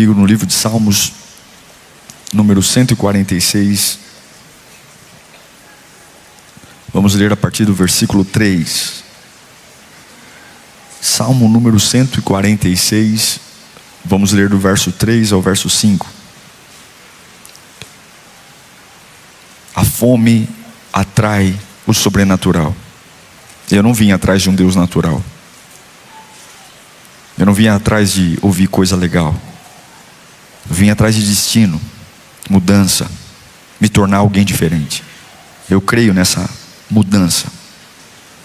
comigo no livro de Salmos, número 146. Vamos ler a partir do versículo 3. Salmo número 146. Vamos ler do verso 3 ao verso 5. A fome atrai o sobrenatural. Eu não vim atrás de um Deus natural. Eu não vim atrás de ouvir coisa legal. Eu vim atrás de destino, mudança, me tornar alguém diferente. Eu creio nessa mudança.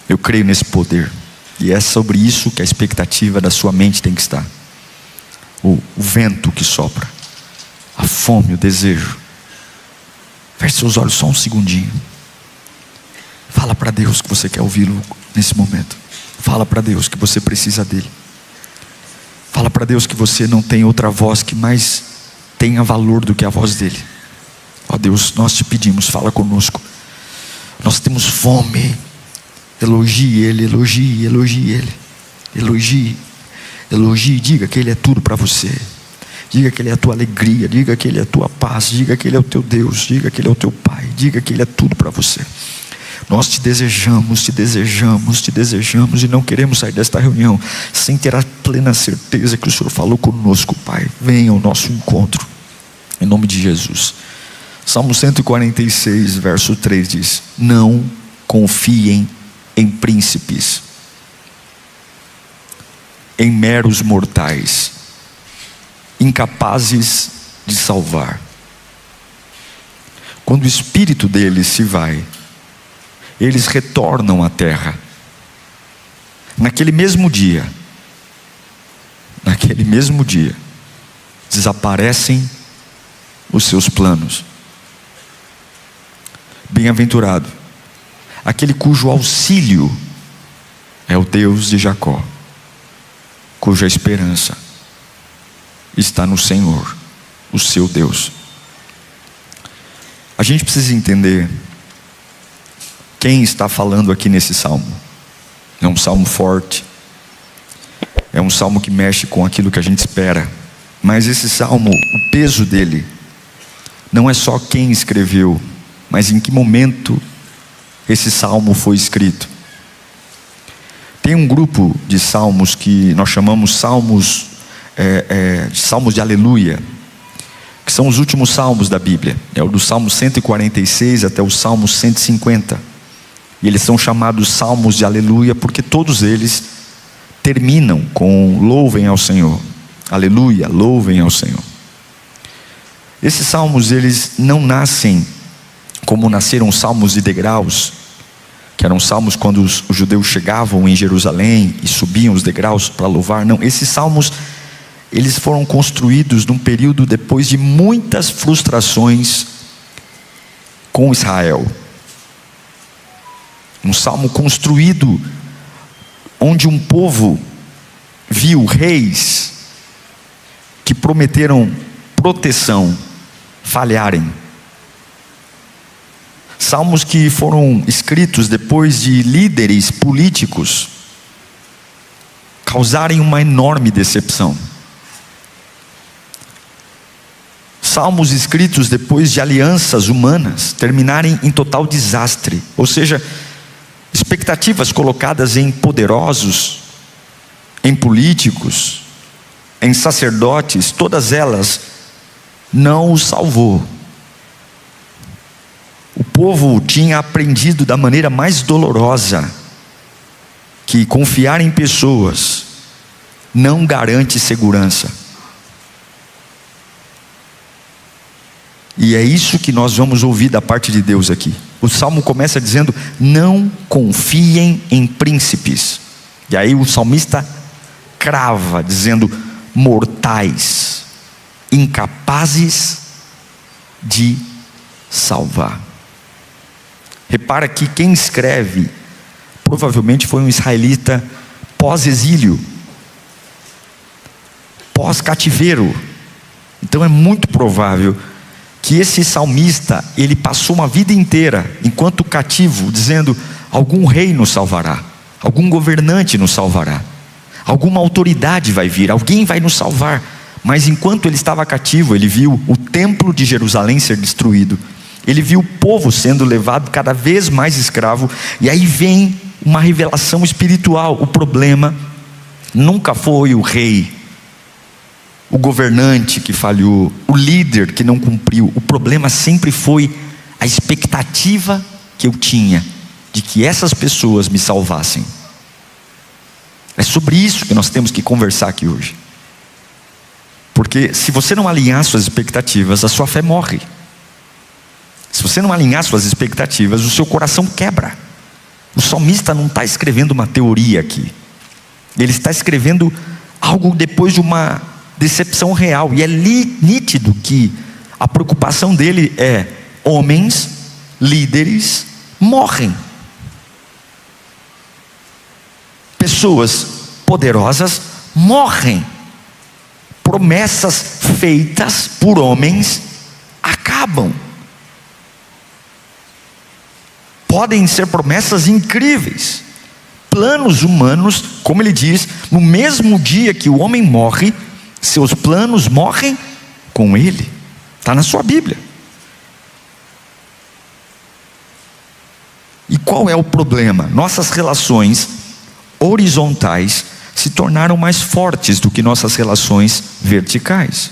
Eu creio nesse poder. E é sobre isso que a expectativa da sua mente tem que estar. O vento que sopra, a fome, o desejo. Feche seus olhos só um segundinho. Fala para Deus que você quer ouvi-lo nesse momento. Fala para Deus que você precisa dele. Fala para Deus que você não tem outra voz que mais tenha valor do que a voz dele. Ó Deus, nós te pedimos, fala conosco. Nós temos fome. Elogie ele, elogie, elogie ele. Elogie, elogie, diga que ele é tudo para você. Diga que ele é a tua alegria, diga que ele é a tua paz, diga que ele é o teu Deus, diga que ele é o teu Pai, diga que ele é tudo para você. Nós te desejamos, te desejamos, te desejamos e não queremos sair desta reunião sem ter a plena certeza que o Senhor falou conosco, Pai. Venha ao nosso encontro, em nome de Jesus. Salmo 146, verso 3 diz: não confiem em príncipes, em meros mortais, incapazes de salvar. Quando o espírito deles se vai, eles retornam à terra. Naquele mesmo dia, desaparecem os seus planos. Bem-aventurado aquele cujo auxílio é o Deus de Jacó, cuja esperança está no Senhor, o seu Deus. A gente precisa entender quem está falando aqui nesse salmo. É um salmo forte, é um salmo que mexe com aquilo que a gente espera. Mas esse salmo, o peso dele não é só quem escreveu, mas em que momento esse salmo foi escrito. Tem um grupo de salmos que nós chamamos salmos de aleluia, que são os últimos salmos da Bíblia. É o do Salmo 146 até o Salmo 150. E eles são chamados salmos de aleluia porque todos eles terminam com louvem ao Senhor. Aleluia, louvem ao Senhor. Esses salmos, eles não nascem como nasceram os salmos de degraus, que eram salmos quando os judeus chegavam em Jerusalém e subiam os degraus para louvar. Não, esses salmos, eles foram construídos num período depois de muitas frustrações com Israel. Um salmo construído onde um povo viu reis que prometeram proteção falharem. Salmos que foram escritos depois de líderes políticos causarem uma enorme decepção. Salmos escritos depois de alianças humanas terminarem em total desastre. Ou seja, expectativas colocadas em poderosos, em políticos, em sacerdotes, todas elas não os salvou. O povo tinha aprendido da maneira mais dolorosa que confiar em pessoas não garante segurança. E é isso que nós vamos ouvir da parte de Deus aqui. O salmo começa dizendo: não confiem em príncipes. E aí o salmista crava, dizendo: mortais, incapazes de salvar. Repara que quem escreve provavelmente foi um israelita pós-exílio, pós-cativeiro. Então é muito provável que esse salmista, ele passou uma vida inteira, enquanto cativo, dizendo: algum rei nos salvará, algum governante nos salvará, alguma autoridade vai vir, alguém vai nos salvar. Mas enquanto ele estava cativo, ele viu o templo de Jerusalém ser destruído. Ele viu o povo sendo levado cada vez mais escravo. E aí vem uma revelação espiritual. O problema nunca foi o rei, o governante que falhou, o líder que não cumpriu. O problema sempre foi a expectativa que eu tinha de que essas pessoas me salvassem. É sobre isso que nós temos que conversar aqui hoje. Porque se você não alinhar suas expectativas, a sua fé morre. Se você não alinhar suas expectativas, o seu coração quebra. O salmista não está escrevendo uma teoria aqui. Ele está escrevendo algo depois de uma decepção real. E é nítido que a preocupação dele é: homens, líderes, morrem. Pessoas poderosas morrem. Promessas feitas por homens acabam. Podem ser promessas incríveis, planos humanos, como ele diz, no mesmo dia que o homem morre, seus planos morrem com ele. Está na sua Bíblia. E qual é o problema? Nossas relações horizontais se tornaram mais fortes do que nossas relações verticais.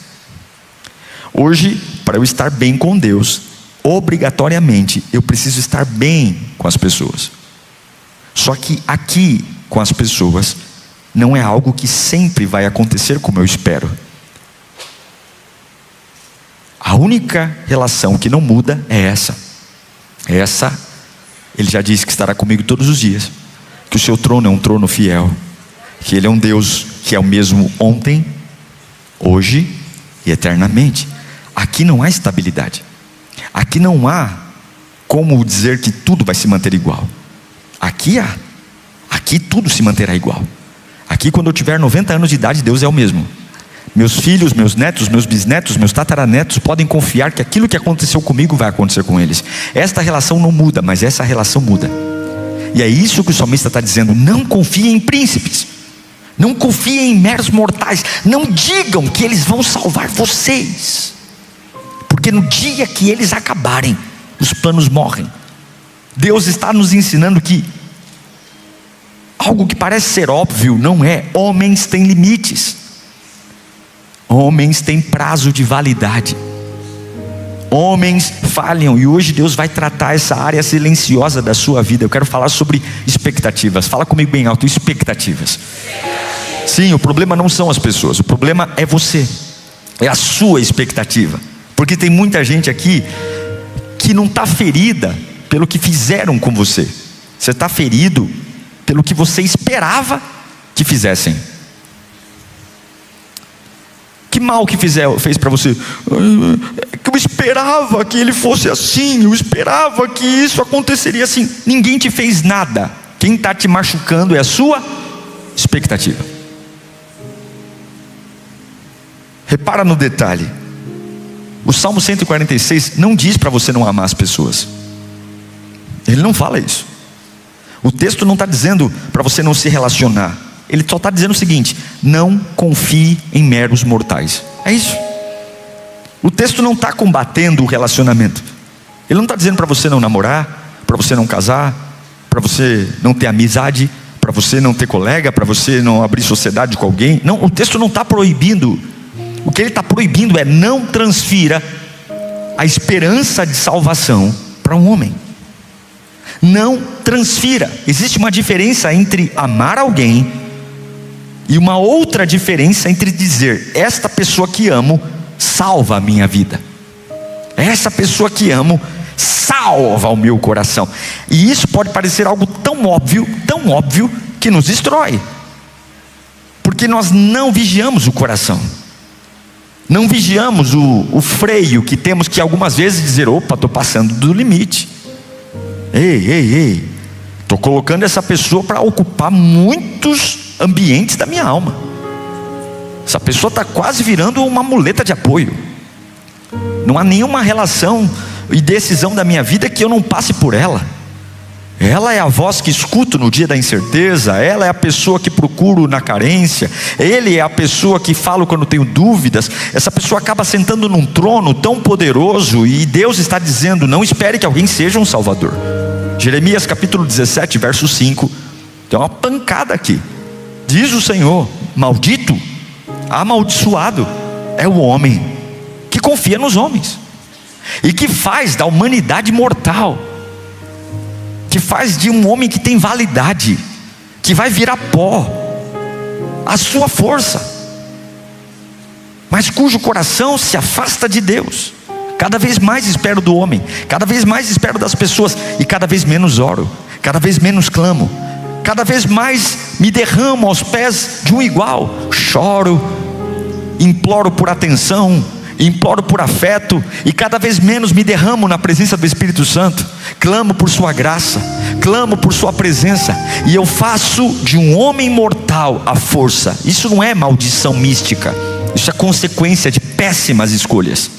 Hoje, para eu estar bem com Deus, obrigatoriamente eu preciso estar bem com as pessoas. Só que aqui com as pessoas não é algo que sempre vai acontecer como eu espero. A única relação que não muda é essa. Ele já disse que estará comigo todos os dias, que o seu trono é um trono fiel, que Ele é um Deus que é o mesmo ontem, hoje e eternamente. Aqui não há estabilidade. Aqui não há como dizer que tudo vai se manter igual. Aqui há. Aqui tudo se manterá igual. Aqui, quando eu tiver 90 anos de idade, Deus é o mesmo. Meus filhos, meus netos, meus bisnetos, meus tataranetos podem confiar que aquilo que aconteceu comigo vai acontecer com eles. Esta relação não muda, mas essa relação muda. E é isso que o salmista está dizendo: não confiem em príncipes, não confiem em meros mortais, não digam que eles vão salvar vocês, porque no dia que eles acabarem, os planos morrem. Deus está nos ensinando que algo que parece ser óbvio não é. Homens têm limites, homens têm prazo de validade, homens falham. E hoje Deus vai tratar essa área silenciosa da sua vida. Eu quero falar sobre expectativas. Fala comigo bem alto: expectativas. Sim, o problema não são as pessoas, o problema é você, é a sua expectativa. Porque tem muita gente aqui que não está ferida pelo que fizeram com você. Você está ferido pelo que você esperava que fizessem. Que mal que fez para você? Que eu esperava que ele fosse assim, eu esperava que isso aconteceria assim. Ninguém te fez nada. Quem está te machucando é a sua expectativa. Repara no detalhe. O Salmo 146 não diz para você não amar as pessoas. Ele não fala isso. O texto não está dizendo para você não se relacionar. Ele só está dizendo o seguinte: não confie em meros mortais. É isso. O texto não está combatendo o relacionamento. Ele não está dizendo para você não namorar, para você não casar, para você não ter amizade, para você não ter colega, para você não abrir sociedade com alguém. Não, o texto não está proibindo. O que ele está proibindo é: não transfira a esperança de salvação para um homem. Não transfira. Existe uma diferença entre amar alguém e uma outra diferença entre dizer: esta pessoa que amo salva a minha vida, essa pessoa que amo salva o meu coração. E isso pode parecer algo tão óbvio que nos destrói, porque nós não vigiamos o coração, não vigiamos o freio que temos que algumas vezes dizer: opa, estou passando do limite. Ei, estou colocando essa pessoa para ocupar muitos ambientes da minha alma. Essa pessoa está quase virando uma muleta de apoio. Não há nenhuma relação e decisão da minha vida que eu não passe por ela. Ela é a voz que escuto no dia da incerteza. Ela é a pessoa que procuro na carência. Ele é a pessoa que falo quando tenho dúvidas. Essa pessoa acaba sentando num trono tão poderoso, e Deus está dizendo: não espere que alguém seja um salvador. Jeremias capítulo 17, verso 5. Tem uma pancada aqui. Diz o Senhor: maldito, amaldiçoado é o homem que confia nos homens e que faz da humanidade mortal, que faz de um homem que tem validade, que vai virar pó, a sua força, mas cujo coração se afasta de Deus. Cada vez mais espero do homem, cada vez mais espero das pessoas, e cada vez menos oro, cada vez menos clamo, cada vez mais me derramo aos pés de um igual. Choro, imploro por atenção, imploro por afeto, e cada vez menos me derramo na presença do Espírito Santo. Clamo por sua graça, clamo por sua presença, e eu faço de um homem mortal a força. Isso não é maldição mística, isso é consequência de péssimas escolhas.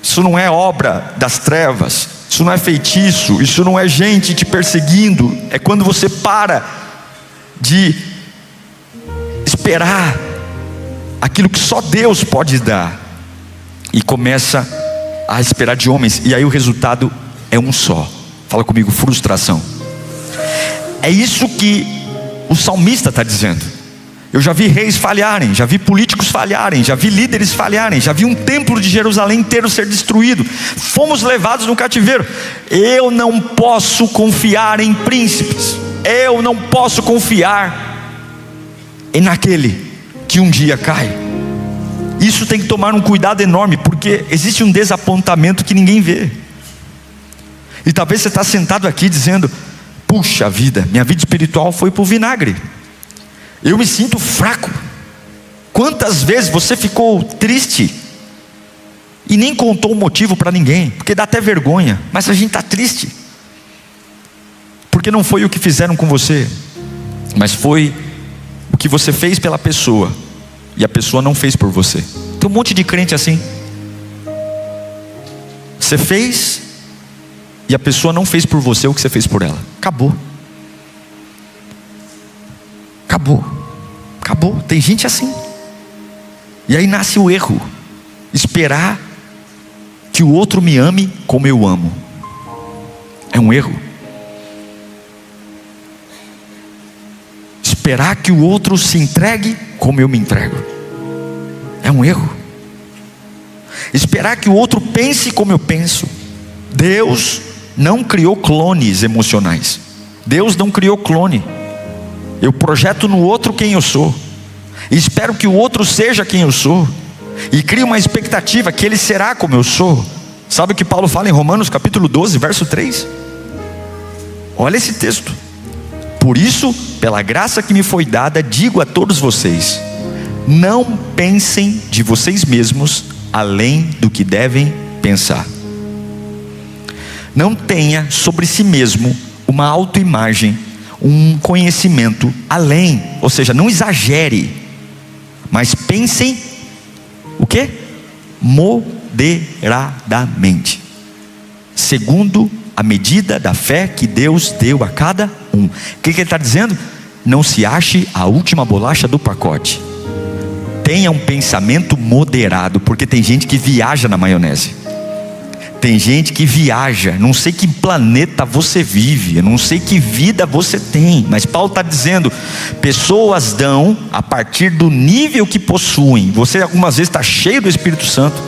Isso não é obra das trevas, isso não é feitiço, isso não é gente te perseguindo. É quando você para de esperar aquilo que só Deus pode dar e começa a esperar de homens, e aí o resultado é um só. Fala comigo: frustração. É isso que o salmista está dizendo. Eu já vi reis falharem, já vi políticos falharem, já vi líderes falharem, já vi um templo de Jerusalém inteiro ser destruído. Fomos levados no cativeiro. Eu não posso confiar em príncipes, eu não posso confiar naquele que um dia cai. Isso tem que tomar um cuidado enorme, porque existe um desapontamento que ninguém vê. E talvez você está sentado aqui dizendo: puxa vida, minha vida espiritual foi para o vinagre, eu me sinto fraco. Quantas vezes você ficou triste e nem contou o motivo para ninguém? Porque dá até vergonha, mas a gente está triste porque não foi o que fizeram com você, mas foi o que você fez pela pessoa, e a pessoa não fez por você. Tem um monte de crente assim. Você fez e a pessoa não fez por você o que você fez por ela. Acabou. Acabou. Tem gente assim. E aí nasce o erro: esperar que o outro me ame como eu amo. É um erro. Esperar que o outro se entregue como eu me entrego. É um erro. Esperar que o outro pense como eu penso. Deus não criou clones emocionais. Deus não criou clone. Eu projeto no outro quem eu sou, e espero que o outro seja quem eu sou, e crio uma expectativa que ele será como eu sou. Sabe o que Paulo fala em Romanos capítulo 12, verso 3? Olha esse texto: por isso, pela graça que me foi dada, digo a todos vocês: não pensem de vocês mesmos além do que devem pensar. Não tenha sobre si mesmo uma autoimagem, um conhecimento além, ou seja, não exagere, mas pensem o quê? Moderadamente, segundo a medida da fé que Deus deu a cada um. O que ele está dizendo? Não se ache a última bolacha do pacote. Tenha um pensamento moderado, porque tem gente que viaja na maionese. Tem gente que viaja, não sei que planeta você vive, eu não sei que vida você tem, mas Paulo está dizendo: pessoas dão a partir do nível que possuem. Você algumas vezes está cheio do Espírito Santo,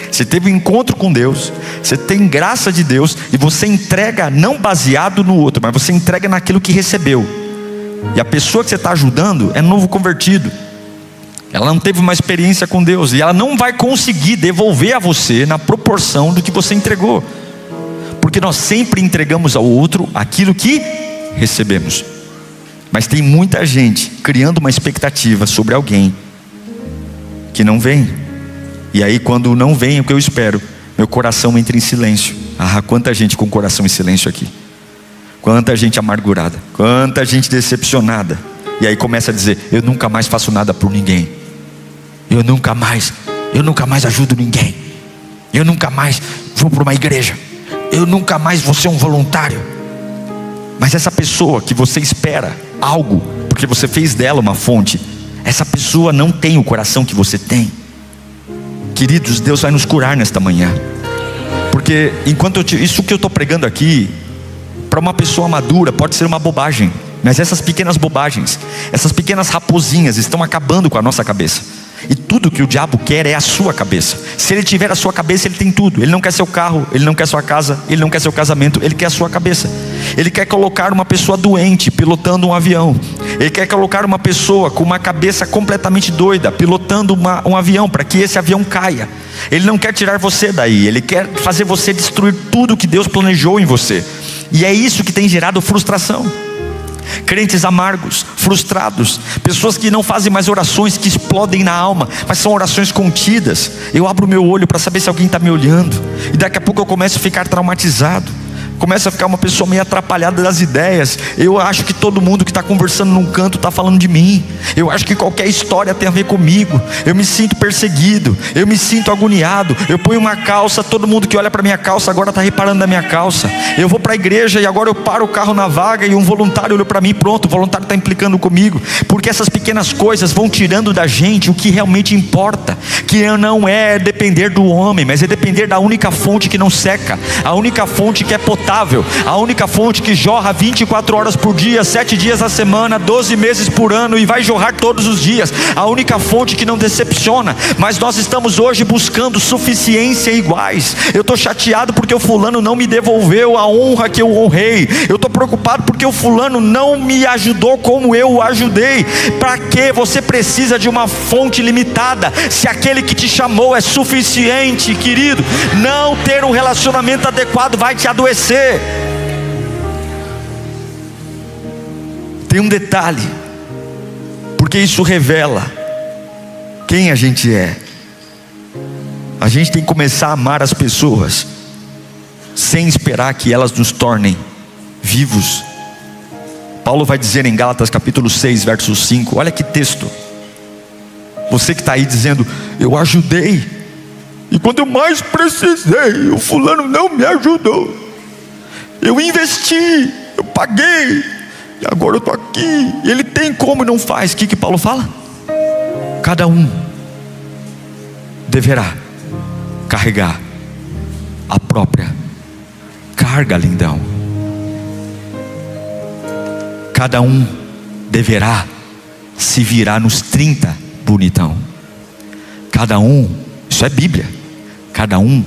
você teve um encontro com Deus, você tem graça de Deus, e você entrega não baseado no outro, mas você entrega naquilo que recebeu. E a pessoa que você está ajudando é novo convertido, ela não teve uma experiência com Deus, e ela não vai conseguir devolver a você na proporção do que você entregou, porque nós sempre entregamos ao outro aquilo que recebemos. Mas tem muita gente criando uma expectativa sobre alguém que não vem, e aí quando não vem o que eu espero, meu coração entra em silêncio. Ah, quanta gente com o coração em silêncio aqui, quanta gente amargurada, quanta gente decepcionada, e aí começa a dizer: eu nunca mais faço nada por ninguém, eu nunca mais ajudo ninguém, eu nunca mais vou para uma igreja, eu nunca mais vou ser um voluntário. Mas essa pessoa que você espera algo, porque você fez dela uma fonte, essa pessoa não tem o coração que você tem. Queridos, Deus vai nos curar nesta manhã. Porque isso que eu estou pregando aqui, para uma pessoa madura pode ser uma bobagem, mas essas pequenas bobagens, essas pequenas raposinhas estão acabando com a nossa cabeça. E tudo que o diabo quer é a sua cabeça. Se ele tiver a sua cabeça, ele tem tudo. Ele não quer seu carro, ele não quer sua casa, ele não quer seu casamento, ele quer a sua cabeça. Ele quer colocar uma pessoa doente pilotando um avião. Ele quer colocar uma pessoa com uma cabeça completamente doida pilotando um avião, para que esse avião caia. Ele não quer tirar você daí, ele quer fazer você destruir tudo que Deus planejou em você. E é isso que tem gerado frustração. Crentes amargos, frustrados, pessoas que não fazem mais orações que explodem na alma, mas são orações contidas. Eu abro meu olho para saber se alguém está me olhando, e daqui a pouco eu começo a ficar traumatizado, começo a ficar uma pessoa meio atrapalhada das ideias. Eu acho que todo mundo que está conversando num canto está falando de mim. Eu acho que qualquer história tem a ver comigo. Eu me sinto perseguido, eu me sinto agoniado. Eu ponho uma calça, todo mundo que olha para minha calça agora está reparando na minha calça. Eu vou para a igreja e agora eu paro o carro na vaga e um voluntário olhou para mim, pronto, o voluntário está implicando comigo. Porque essas pequenas coisas vão tirando da gente o que realmente importa, que não é depender do homem, mas é depender da única fonte que não seca, a única fonte que é potável, a única fonte que jorra 24 horas por dia, 7 dias na semana, 12 meses por ano, e vai jorrar todos os dias, a única fonte que não decepciona. Mas nós estamos hoje buscando suficiência iguais. Eu estou chateado porque o fulano não me devolveu a honra que eu honrei. Eu estou preocupado porque o fulano não me ajudou como eu o ajudei. Para que você precisa de uma fonte limitada, se aquele que te chamou é suficiente? Querido, não ter um relacionamento adequado vai te adoecer. Tem um detalhe, porque isso revela quem a gente é. A gente tem que começar a amar as pessoas sem esperar que elas nos tornem vivos. Paulo vai dizer em Gálatas capítulo 6, verso 5, olha que texto. Você que está aí dizendo, eu ajudei, e quando eu mais precisei, o fulano não me ajudou. Eu investi, eu paguei, e agora eu estou aqui, e ele tem como e não faz. O que Paulo fala? Cada um deverá carregar a própria carga, lindão. Cada um deverá se virar nos 30, bonitão. Cada um, isso é Bíblia, cada um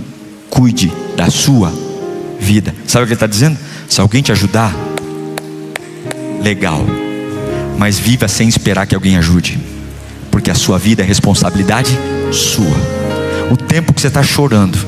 cuide da sua vida. Sabe o que ele está dizendo? Se alguém te ajudar, legal, mas viva sem esperar que alguém ajude, porque a sua vida é responsabilidade sua. O tempo que você está chorando,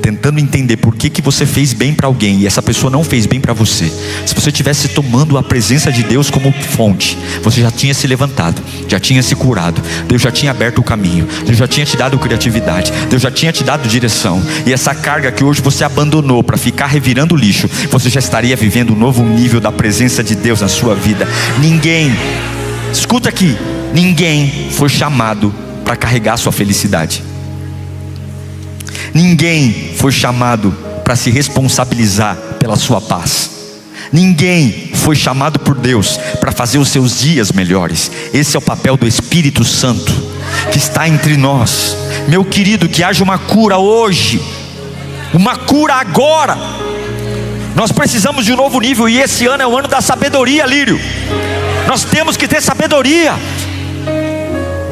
tentando entender por que você fez bem para alguém e essa pessoa não fez bem para você, se você tivesse tomando a presença de Deus como fonte, você já tinha se levantado, já tinha se curado, Deus já tinha aberto o caminho, Deus já tinha te dado criatividade, Deus já tinha te dado direção. E essa carga que hoje você abandonou para ficar revirando lixo, você já estaria vivendo um novo nível da presença de Deus na sua vida. Ninguém, escuta aqui, ninguém foi chamado para carregar a sua felicidade. Ninguém foi chamado para se responsabilizar pela sua paz. Ninguém foi chamado por Deus para fazer os seus dias melhores. Esse é o papel do Espírito Santo que está entre nós. Meu querido, que haja uma cura hoje, uma cura agora. Nós precisamos de um novo nível, e esse ano é o ano da sabedoria, Lírio. Nós temos que ter sabedoria.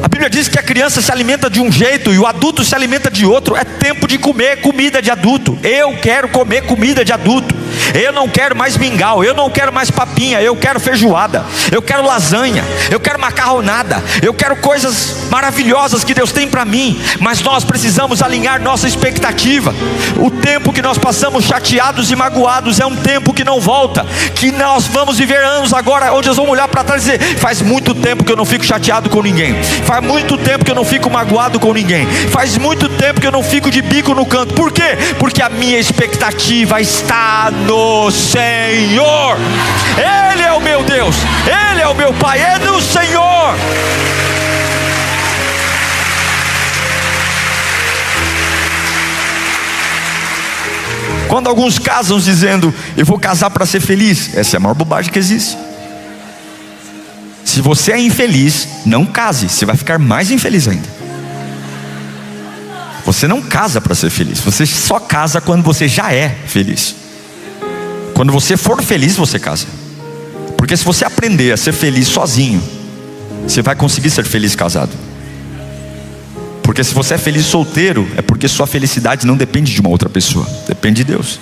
A Bíblia diz que a criança se alimenta de um jeito e o adulto se alimenta de outro. É tempo de comer comida de adulto. Eu quero comer comida de adulto. Eu não quero mais mingau, eu não quero mais papinha, eu quero feijoada, eu quero lasanha, eu quero macarronada, eu quero coisas maravilhosas que Deus tem para mim. Mas nós precisamos alinhar nossa expectativa. O tempo que nós passamos chateados e magoados é um tempo que não volta, que nós vamos viver anos agora onde nós vamos olhar para trás e dizer, faz muito tempo que eu não fico chateado com ninguém, faz muito tempo que eu não fico magoado com ninguém, faz muito tempo que eu não fico de bico no canto. Por quê? Porque a minha expectativa está no Senhor. Ele é o meu Deus, Ele é o meu Pai, é do Senhor. Quando alguns casam dizendo: eu vou casar para ser feliz, essa é a maior bobagem que existe. Se você é infeliz, não case, você vai ficar mais infeliz ainda. Você não casa para ser feliz, você só casa quando você já é feliz. Quando você for feliz, você casa. Porque se você aprender a ser feliz sozinho, você vai conseguir ser feliz casado. Porque se você é feliz solteiro, é porque sua felicidade não depende de uma outra pessoa, depende de Deus.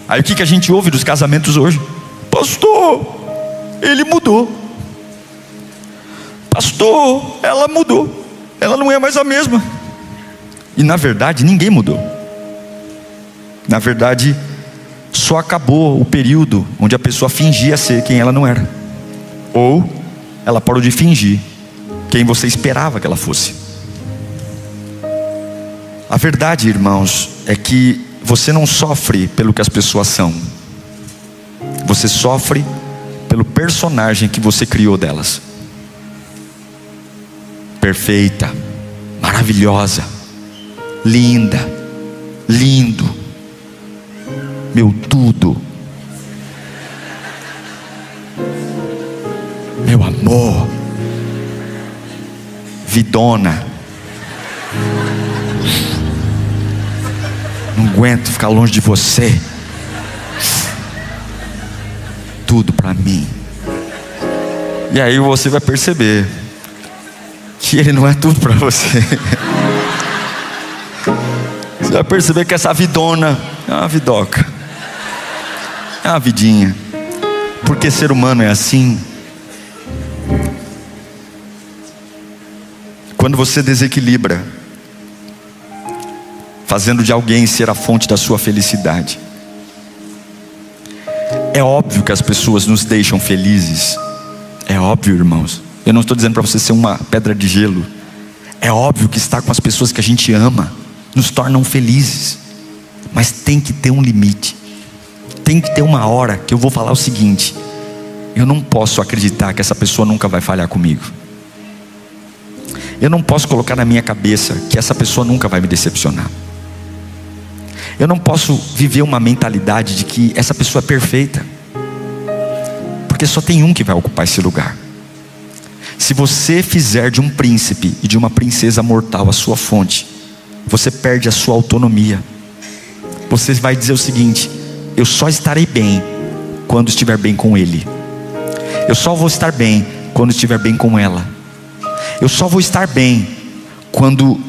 Aí o que a gente ouve dos casamentos hoje? Pastor, ele mudou. Pastor, ela mudou. Ela não é mais a mesma. E na verdade ninguém mudou. Na verdade só acabou o período onde a pessoa fingia ser quem ela não era. Ou ela parou de fingir quem você esperava que ela fosse. A verdade, irmãos, é que você não sofre pelo que as pessoas são. Você sofre pelo personagem que você criou delas. Perfeita, maravilhosa, linda, lindo, meu tudo, meu amor, vidona, não aguento ficar longe de você, tudo para mim. E aí você vai perceber que ele não é tudo para você. Você vai perceber que essa vidona é uma vidoca, é uma vidinha. Porque ser humano é assim. Quando você desequilibra, fazendo de alguém ser a fonte da sua felicidade, é óbvio que as pessoas nos deixam felizes. É óbvio, irmãos. Eu não estou dizendo para você ser uma pedra de gelo. É óbvio que estar com as pessoas que a gente ama nos tornam felizes. Mas tem que ter um limite. Tem que ter uma hora que eu vou falar o seguinte: eu não posso acreditar que essa pessoa nunca vai falhar comigo. Eu não posso colocar na minha cabeça que essa pessoa nunca vai me decepcionar. Eu não posso viver uma mentalidade de que essa pessoa é perfeita, porque só tem um que vai ocupar esse lugar. Se você fizer de um príncipe e de uma princesa mortal a sua fonte, você perde a sua autonomia. Você vai dizer o seguinte: eu só estarei bem quando estiver bem com ele. Eu só vou estar bem quando estiver bem com ela. Eu só vou estar bem quando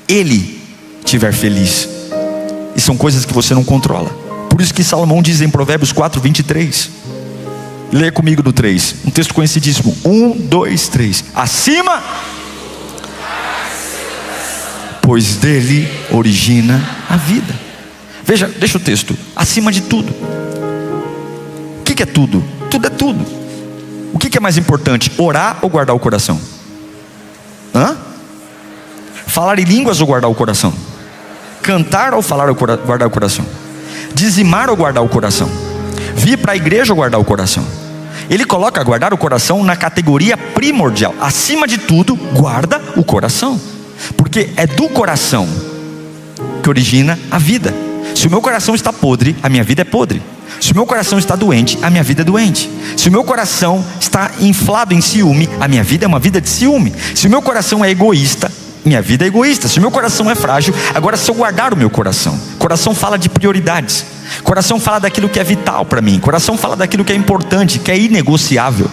ele estiver feliz. E são coisas que você não controla. Por isso que Salomão diz em Provérbios 4:23. Leia comigo no 3, um texto conhecidíssimo. 1, 2, 3. Acima, pois dele origina a vida. Veja, deixa o texto. Acima de tudo. O que é tudo? Tudo é tudo. O que é mais importante? Orar ou guardar o coração? Falar em línguas ou guardar o coração? Cantar ou falar ou guardar o coração? Dizimar ou guardar o coração? Vir para a igreja ou guardar o coração? Ele coloca guardar o coração na categoria primordial. Acima de tudo, guarda o coração. Porque é do coração que origina a vida. Se o meu coração está podre, a minha vida é podre. Se o meu coração está doente, a minha vida é doente. Se o meu coração está inflado em ciúme, a minha vida é uma vida de ciúme. Se o meu coração é egoísta, minha vida é egoísta. Se o meu coração é frágil, agora se eu guardar o meu coração. Coração fala de prioridades. Coração fala daquilo que é vital para mim. Coração fala daquilo que é importante, que é inegociável.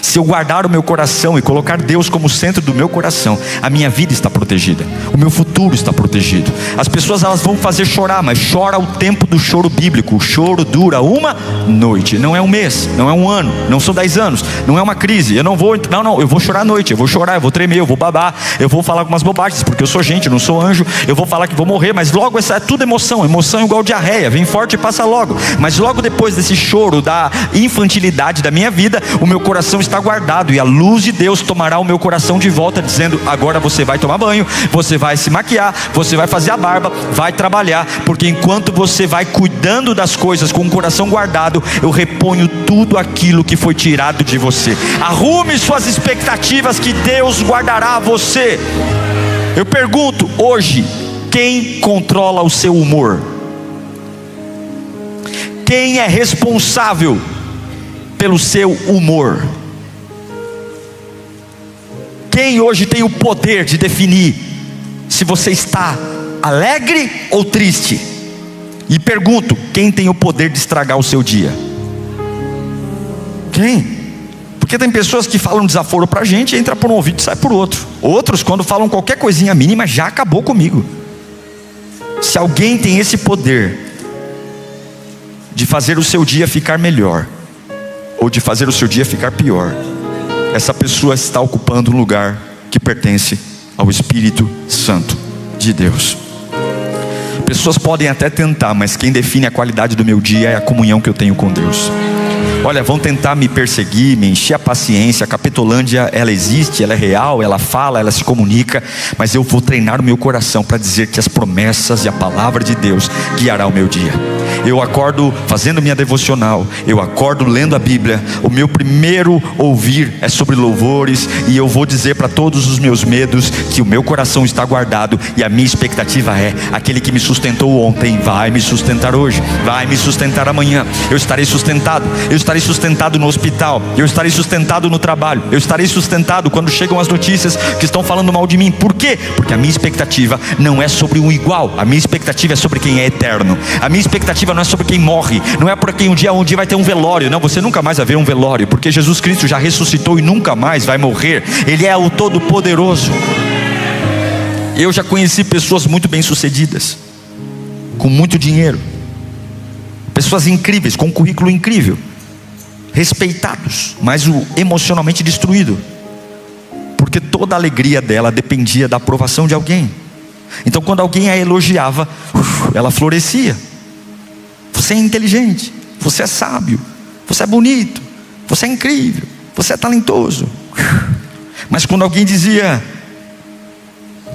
Se eu guardar o meu coração e colocar Deus como centro do meu coração, a minha vida está protegida, o meu futuro está protegido. As pessoas elas vão fazer chorar, mas chora o tempo do choro bíblico. O choro dura uma noite, não é um mês, não é um ano, não são 10 anos, não é uma crise. Eu vou chorar à noite, eu vou chorar, eu vou tremer, eu vou babar, eu vou falar algumas bobagens, porque eu sou gente, eu não sou anjo. Eu vou falar que vou morrer, mas logo essa é tudo emoção. Emoção é igual diarreia, vem forte e passa logo. Mas logo depois desse choro da infantilidade da minha vida, o meu coração está guardado, e a luz de Deus tomará o meu coração de volta, dizendo: agora você vai tomar banho, você vai se maquiar, você vai fazer a barba, vai trabalhar, porque enquanto você vai cuidando das coisas com o coração guardado, eu reponho tudo aquilo que foi tirado de você. Arrume suas expectativas que Deus guardará você. Eu pergunto hoje: quem controla o seu humor? Quem é responsável pelo seu humor? Quem hoje tem o poder de definir se você está alegre ou triste? E pergunto, quem tem o poder de estragar o seu dia? Quem? Porque tem pessoas que falam desaforo pra gente, entra por um ouvido e sai por outro. Outros, quando falam qualquer coisinha mínima, já acabou comigo. Se alguém tem esse poder de fazer o seu dia ficar melhor, ou de fazer o seu dia ficar pior, essa pessoa está ocupando um lugar que pertence ao Espírito Santo de Deus. Pessoas podem até tentar, mas quem define a qualidade do meu dia é a comunhão que eu tenho com Deus. Olha, vão tentar me perseguir, me encher a paciência. A Capitolândia, ela existe, ela é real, ela fala, ela se comunica, mas eu vou treinar o meu coração para dizer que as promessas e a palavra de Deus guiará o meu dia. Eu acordo fazendo minha devocional, eu acordo lendo a Bíblia. O meu primeiro ouvir é sobre louvores, e eu vou dizer para todos os meus medos que o meu coração está guardado, e a minha expectativa é: aquele que me sustentou ontem vai me sustentar hoje, vai me sustentar amanhã. Eu estarei sustentado, eu estarei sustentado no hospital, eu estarei sustentado no trabalho, eu estarei sustentado quando chegam as notícias que estão falando mal de mim. Por quê? Porque a minha expectativa não é sobre um igual, a minha expectativa é sobre quem é eterno. A minha expectativa não é sobre quem morre, não é por quem um dia vai ter um velório. Não, você nunca mais vai ver um velório, porque Jesus Cristo já ressuscitou e nunca mais vai morrer. Ele é o Todo-Poderoso. Eu já conheci pessoas muito bem sucedidas, com muito dinheiro, pessoas incríveis, com um currículo incrível, respeitados, mas emocionalmente destruído, porque toda a alegria dela dependia da aprovação de alguém. Então quando alguém a elogiava, ela florescia. Você é inteligente, você é sábio, você é bonito, você é incrível, você é talentoso. Mas quando alguém dizia: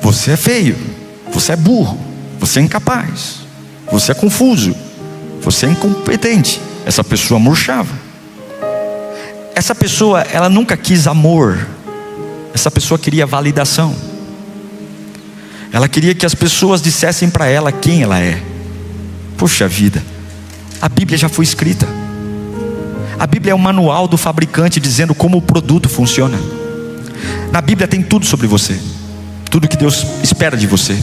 você é feio, você é burro, você é incapaz, você é confuso, você é incompetente, essa pessoa murchava. Essa pessoa, ela nunca quis amor. Essa pessoa queria validação. Ela queria que as pessoas dissessem para ela quem ela é. Poxa vida, a Bíblia já foi escrita. A Bíblia é um manual do fabricante dizendo como o produto funciona. Na Bíblia tem tudo sobre você, tudo que Deus espera de você,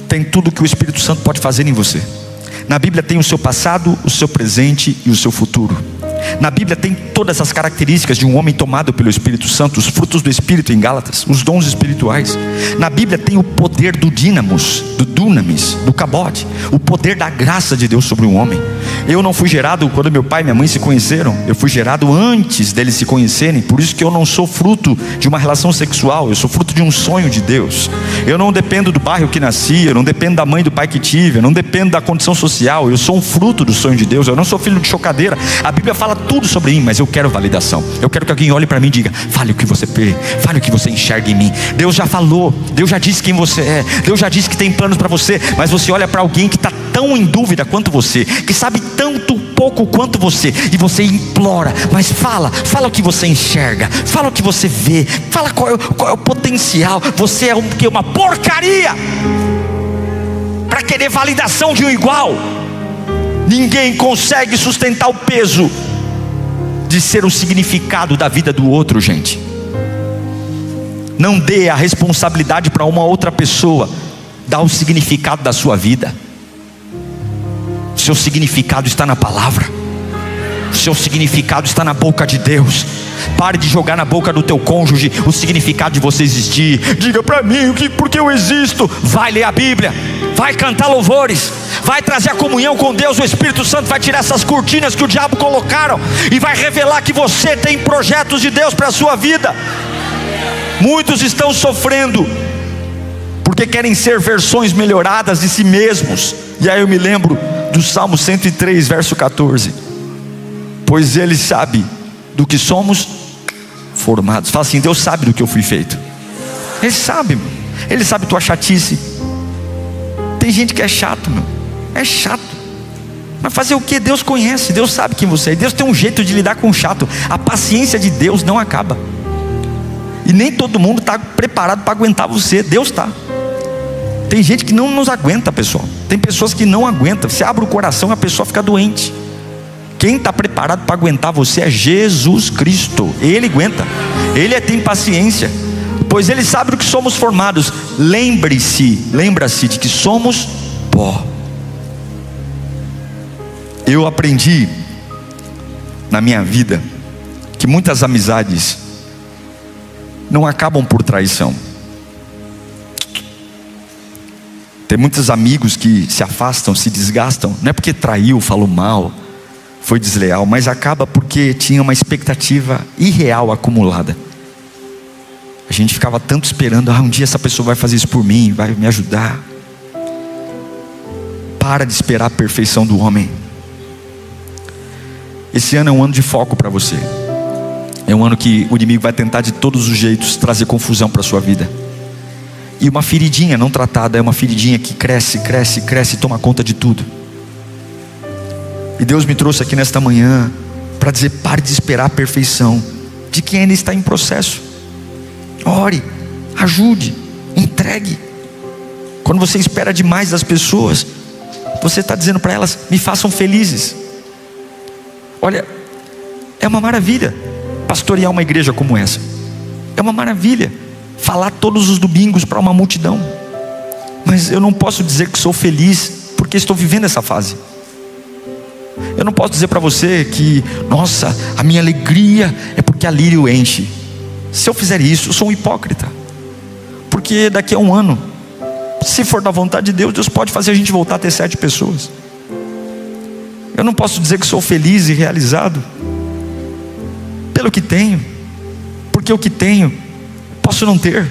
tem tudo que o Espírito Santo pode fazer em você. Na Bíblia tem o seu passado, o seu presente e o seu futuro. Na Bíblia tem todas as características de um homem tomado pelo Espírito Santo, os frutos do Espírito em Gálatas, os dons espirituais. Na Bíblia tem o poder do dínamos, do dunamis, do cabode, o poder da graça de Deus sobre um homem. Eu não fui gerado quando meu pai e minha mãe se conheceram, eu fui gerado antes deles se conhecerem. Por isso que eu não sou fruto de uma relação sexual, eu sou fruto de um sonho de Deus. Eu não dependo do bairro que nasci, eu não dependo da mãe e do pai que tive, eu não dependo da condição social, eu sou um fruto do sonho de Deus. Eu não sou filho de chocadeira. A Bíblia fala tudo sobre mim, mas eu quero validação. Eu quero que alguém olhe para mim e diga: fale o que você vê, fale o que você enxerga em mim. Deus já falou, Deus já disse quem você é, Deus já disse que tem planos para você. Mas você olha para alguém que está tão em dúvida quanto você, que sabe tanto pouco quanto você, e você implora: mas fala o que você enxerga, fala o que você vê, fala qual é o potencial. Você é uma porcaria para querer validação de um igual. Ninguém consegue sustentar o peso de ser o significado da vida do outro, gente. Não dê a responsabilidade para uma outra pessoa dar o significado da sua vida. O seu significado está na palavra, o seu significado está na boca de Deus. Pare de jogar na boca do teu cônjuge o significado de você existir. Diga para mim porque eu existo. Vai ler a Bíblia, vai cantar louvores, vai trazer a comunhão com Deus. O Espírito Santo vai tirar essas cortinas que o diabo colocaram e vai revelar que você tem projetos de Deus para a sua vida. Muitos estão sofrendo porque querem ser versões melhoradas de si mesmos. E aí eu me lembro do Salmo 103, verso 14: pois Ele sabe do que somos formados. Fala assim: Deus sabe do que eu fui feito. Ele sabe, meu. Ele sabe tua chatice. Tem gente que é chato, meu. É chato. Mas fazer o que? Deus conhece, Deus sabe quem você é. Deus tem um jeito de lidar com o chato. A paciência de Deus não acaba. E nem todo mundo está preparado para aguentar você. Deus está. Tem gente que não nos aguenta, pessoal. Tem pessoas que não aguentam. Você abre o coração e a pessoa fica doente. Quem está preparado para aguentar você é Jesus Cristo. Ele aguenta, Ele tem paciência, pois Ele sabe do que somos formados. Lembra-se de que somos pó. Eu aprendi na minha vida que muitas amizades não acabam por traição. Tem muitos amigos que se afastam, se desgastam, não é porque traiu, falou mal, foi desleal, mas acaba porque tinha uma expectativa irreal acumulada. A gente ficava tanto esperando, um dia essa pessoa vai fazer isso por mim, vai me ajudar. Para de esperar a perfeição do homem. Esse ano é um ano de foco para você. É um ano que o inimigo vai tentar de todos os jeitos trazer confusão para a sua vida. E uma feridinha não tratada é uma feridinha que cresce e toma conta de tudo. E Deus me trouxe aqui nesta manhã para dizer: pare de esperar a perfeição de quem ainda está em processo. Ore, ajude, entregue. Quando você espera demais das pessoas, você está dizendo para elas: me façam felizes. Olha, é uma maravilha pastorear uma igreja como essa. É uma maravilha falar todos os domingos para uma multidão. Mas eu não posso dizer que sou feliz porque estou vivendo essa fase. Eu não posso dizer para você que, nossa, a minha alegria é porque a lírio enche. Se eu fizer isso, eu sou um hipócrita. Porque daqui a um ano, se for da vontade de Deus, Deus pode fazer a gente voltar a ter 7 pessoas. Eu não posso dizer que sou feliz e realizado pelo que tenho, porque o que tenho posso não ter.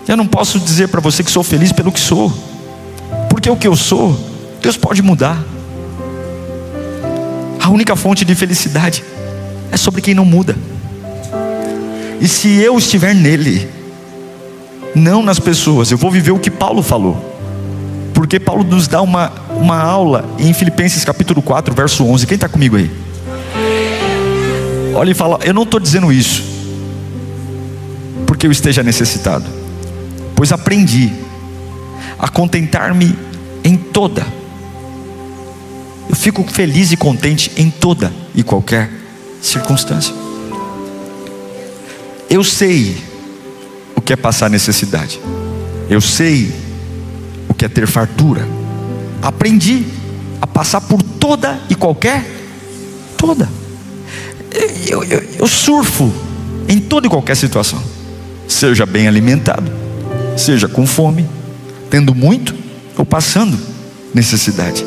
Eu não posso dizer para você que sou feliz pelo que sou, porque o que eu sou, Deus pode mudar. A única fonte de felicidade é sobre quem não muda. E se eu estiver nele, não nas pessoas, eu vou viver o que Paulo falou. Porque Paulo nos dá uma aula em Filipenses capítulo 4, verso 11. Quem está comigo aí? Olha e fala: eu não estou dizendo isso porque eu esteja necessitado, pois aprendi a contentar-me em toda. Eu fico feliz e contente em toda e qualquer circunstância. Eu sei o que é passar necessidade. Eu sei o que é ter fartura. Aprendi a passar por toda e qualquer. Toda. Eu surfo em toda e qualquer situação. Seja bem alimentado, seja com fome, tendo muito ou passando necessidade.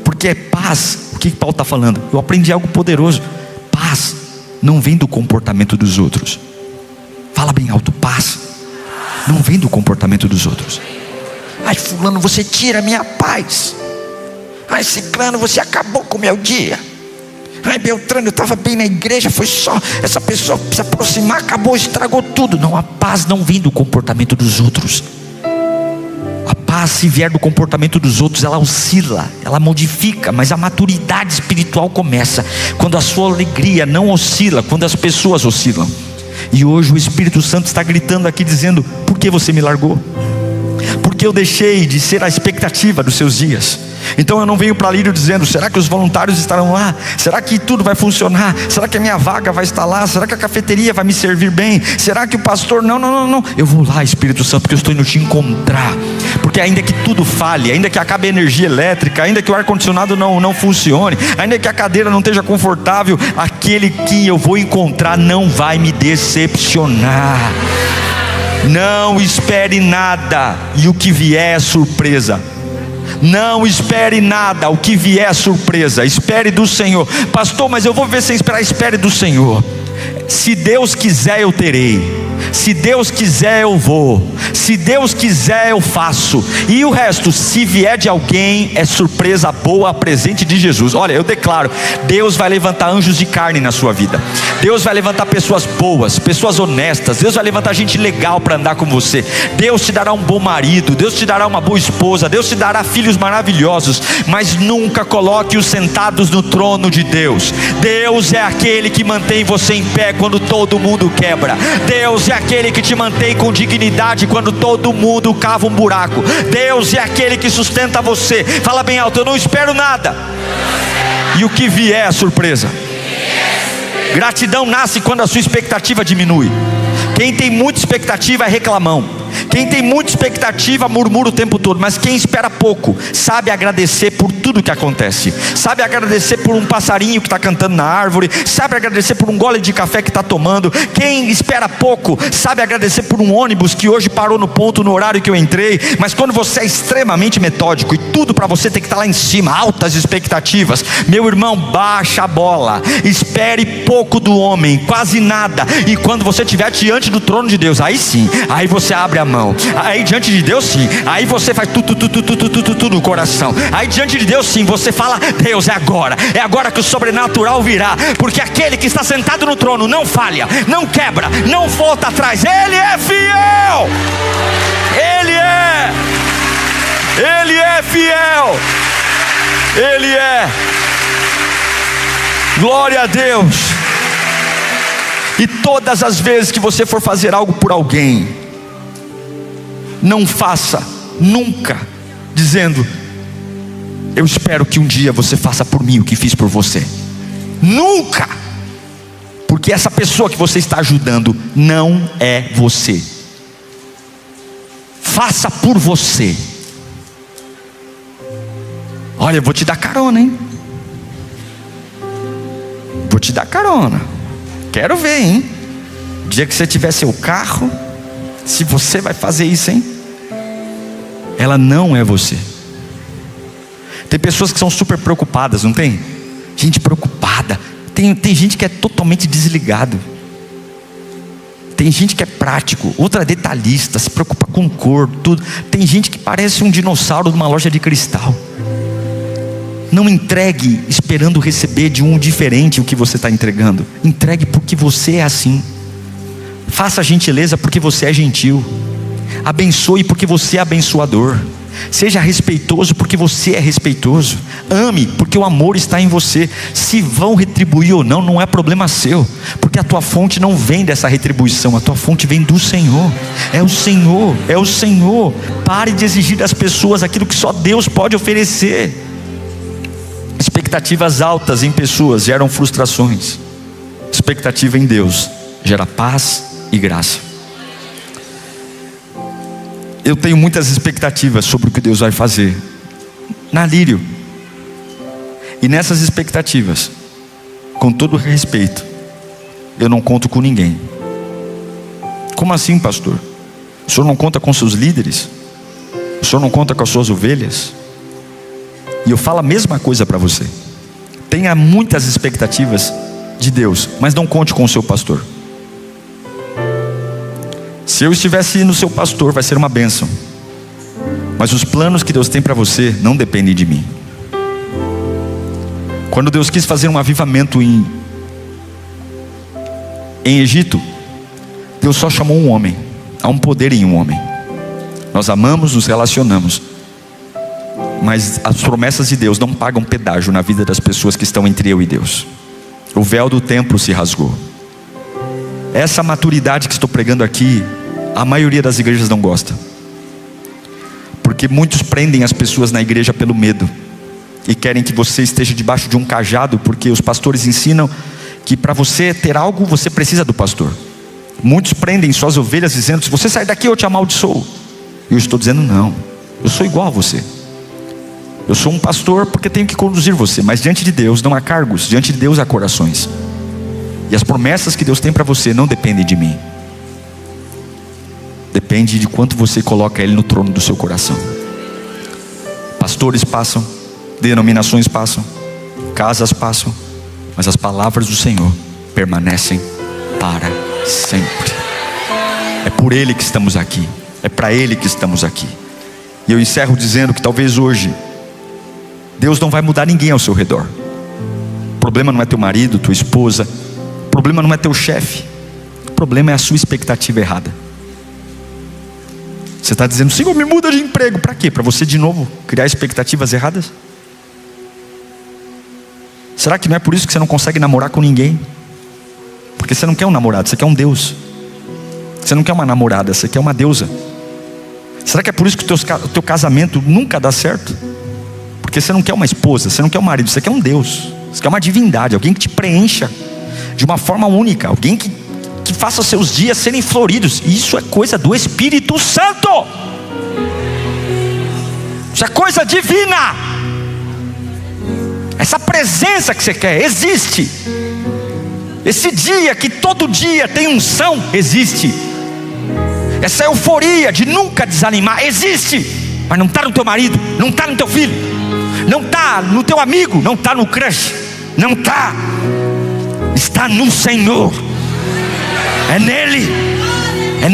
Porque é paz. O que Paulo está falando? Eu aprendi algo poderoso. Paz não vem do comportamento dos outros. Fala bem alto: paz não vem do comportamento dos outros. Ai, fulano, você tira a minha paz. Ai, ciclano, você acabou com o meu dia. Ai, Beltrano, eu estava bem na igreja, foi só essa pessoa se aproximar, acabou, estragou tudo. Não, a paz não vem do comportamento dos outros. A paz, se vier do comportamento dos outros, ela oscila, ela modifica. Mas a maturidade espiritual começa quando a sua alegria não oscila, quando as pessoas oscilam. E hoje o Espírito Santo está gritando aqui dizendo: por que você me largou? Porque eu deixei de ser a expectativa dos seus dias. Então eu não venho para Lírio dizendo: será que os voluntários estarão lá? Será que tudo vai funcionar? Será que a minha vaga vai estar lá? Será que a cafeteria vai me servir bem? Será que o pastor... Não. Eu vou lá, Espírito Santo, porque eu estou indo te encontrar. Porque ainda que tudo falhe, ainda que acabe a energia elétrica, ainda que o ar-condicionado não funcione, ainda que a cadeira não esteja confortável, aquele que eu vou encontrar não vai me decepcionar. Não espere nada, e o que vier é surpresa. Não espere nada, o que vier é surpresa. Espere do Senhor. Pastor, mas eu vou ver sem esperar. Espere do Senhor. Se Deus quiser, eu terei. Se Deus quiser, eu vou. Se Deus quiser, eu faço. E o resto, se vier de alguém, é surpresa boa, presente de Jesus. Olha, eu declaro: Deus vai levantar anjos de carne na sua vida. Deus vai levantar pessoas boas, pessoas honestas. Deus vai levantar gente legal para andar com você. Deus te dará um bom marido, Deus te dará uma boa esposa, Deus te dará filhos maravilhosos. Mas nunca coloque-os sentados no trono de Deus. Deus é aquele que mantém você em pé quando todo mundo quebra. Deus é aquele que te mantém com dignidade quando todo mundo cava um buraco. Deus é aquele que sustenta você. Fala bem alto: eu não espero nada, e o que vier é surpresa. Gratidão nasce quando a sua expectativa diminui. Quem tem muita expectativa é reclamão. Quem tem muita expectativa murmura o tempo todo. Mas quem espera pouco sabe agradecer por tudo que acontece. Sabe agradecer por um passarinho que está cantando na árvore. Sabe agradecer por um gole de café que está tomando. Quem espera pouco sabe agradecer por um ônibus que hoje parou no ponto no horário que eu entrei. Mas quando você é extremamente metódico e tudo para você tem que estar lá em cima, altas expectativas, meu irmão, baixa a bola. Espere pouco do homem, quase nada. E quando você estiver diante do trono de Deus, aí sim, aí você abre a mão. Aí diante de Deus sim, aí você faz tudo no coração. Aí diante de Deus sim, você fala: Deus, é agora que o sobrenatural virá. Porque aquele que está sentado no trono não falha, não quebra, não volta atrás. Ele é fiel. Ele é fiel. Ele é. Glória a Deus. E todas as vezes que você for fazer algo por alguém, não faça nunca dizendo: eu espero que um dia você faça por mim o que fiz por você. Nunca. Porque essa pessoa que você está ajudando não é você. Faça por você. Olha, eu vou te dar carona, hein? Vou te dar carona. Quero ver, hein? O dia que você tiver seu carro, se você vai fazer isso, hein? Ela não é você. Tem pessoas que são super preocupadas, não tem? Gente preocupada. Tem gente que é totalmente desligado. Tem gente que é prático, outra é detalhista, se preocupa com cor, tudo. Tem gente que parece um dinossauro numa loja de cristal. Não entregue esperando receber de um diferente o que você está entregando. Entregue porque você é assim. Faça gentileza porque você é gentil. Abençoe porque você é abençoador. Seja respeitoso porque você é respeitoso. Ame porque o amor está em você. Se vão retribuir ou não, não é problema seu, porque a tua fonte não vem dessa retribuição. A tua fonte vem do Senhor. É o Senhor, é o Senhor. Pare de exigir das pessoas aquilo que só Deus pode oferecer. Expectativas altas em pessoas geram frustrações. Expectativa em Deus gera paz e graça. Eu tenho muitas expectativas sobre o que Deus vai fazer na Lírio. E nessas expectativas, com todo respeito, eu não conto com ninguém. Como assim, pastor? O senhor não conta com seus líderes? O senhor não conta com as suas ovelhas? E eu falo a mesma coisa para você. Tenha muitas expectativas de Deus, mas não conte com o seu pastor. Se eu estivesse no seu pastor, vai ser uma bênção. Mas os planos que Deus tem para você não dependem de mim. Quando Deus quis fazer um avivamento em Egito, Deus só chamou um homem. Há um poder em um homem. Nós amamos, nos relacionamos, mas as promessas de Deus não pagam pedágio na vida das pessoas que estão entre eu e Deus. O véu do templo se rasgou. Essa maturidade que estou pregando aqui, a maioria das igrejas não gosta, porque muitos prendem as pessoas na igreja pelo medo e querem que você esteja debaixo de um cajado, porque os pastores ensinam que para você ter algo, você precisa do pastor. Muitos prendem suas ovelhas dizendo: se você sair daqui eu te amaldiçoo. E eu estou dizendo: não, eu sou igual a você. Eu sou um pastor porque tenho que conduzir você, mas diante de Deus não há cargos, diante de Deus há corações. E as promessas que Deus tem para você não dependem de mim. Depende de quanto você coloca Ele no trono do seu coração. Pastores passam, denominações passam, casas passam, mas as palavras do Senhor permanecem para sempre. É por Ele que estamos aqui, é para Ele que estamos aqui. E eu encerro dizendo que talvez hoje Deus não vai mudar ninguém ao seu redor. O problema não é teu marido, tua esposa. O problema não é teu chefe. O problema é a sua expectativa errada. Você está dizendo: Senhor, me muda de emprego. Para quê? Para você de novo criar expectativas erradas? Será que não é por isso que você não consegue namorar com ninguém? Porque você não quer um namorado, você quer um Deus. Você não quer uma namorada, você quer uma deusa. Será que é por isso que o teu casamento nunca dá certo? Porque você não quer uma esposa, você não quer um marido, você quer um Deus. Você quer uma divindade, alguém que te preencha de uma forma única, alguém que faça os seus dias serem floridos. Isso é coisa do Espírito Santo. Isso é coisa divina. Essa presença que você quer existe. Esse dia que todo dia tem unção existe. Essa euforia de nunca desanimar existe. Mas não está no teu marido, não está no teu filho, não está no teu amigo, não está no crush, não está. Está no Senhor. É nele, é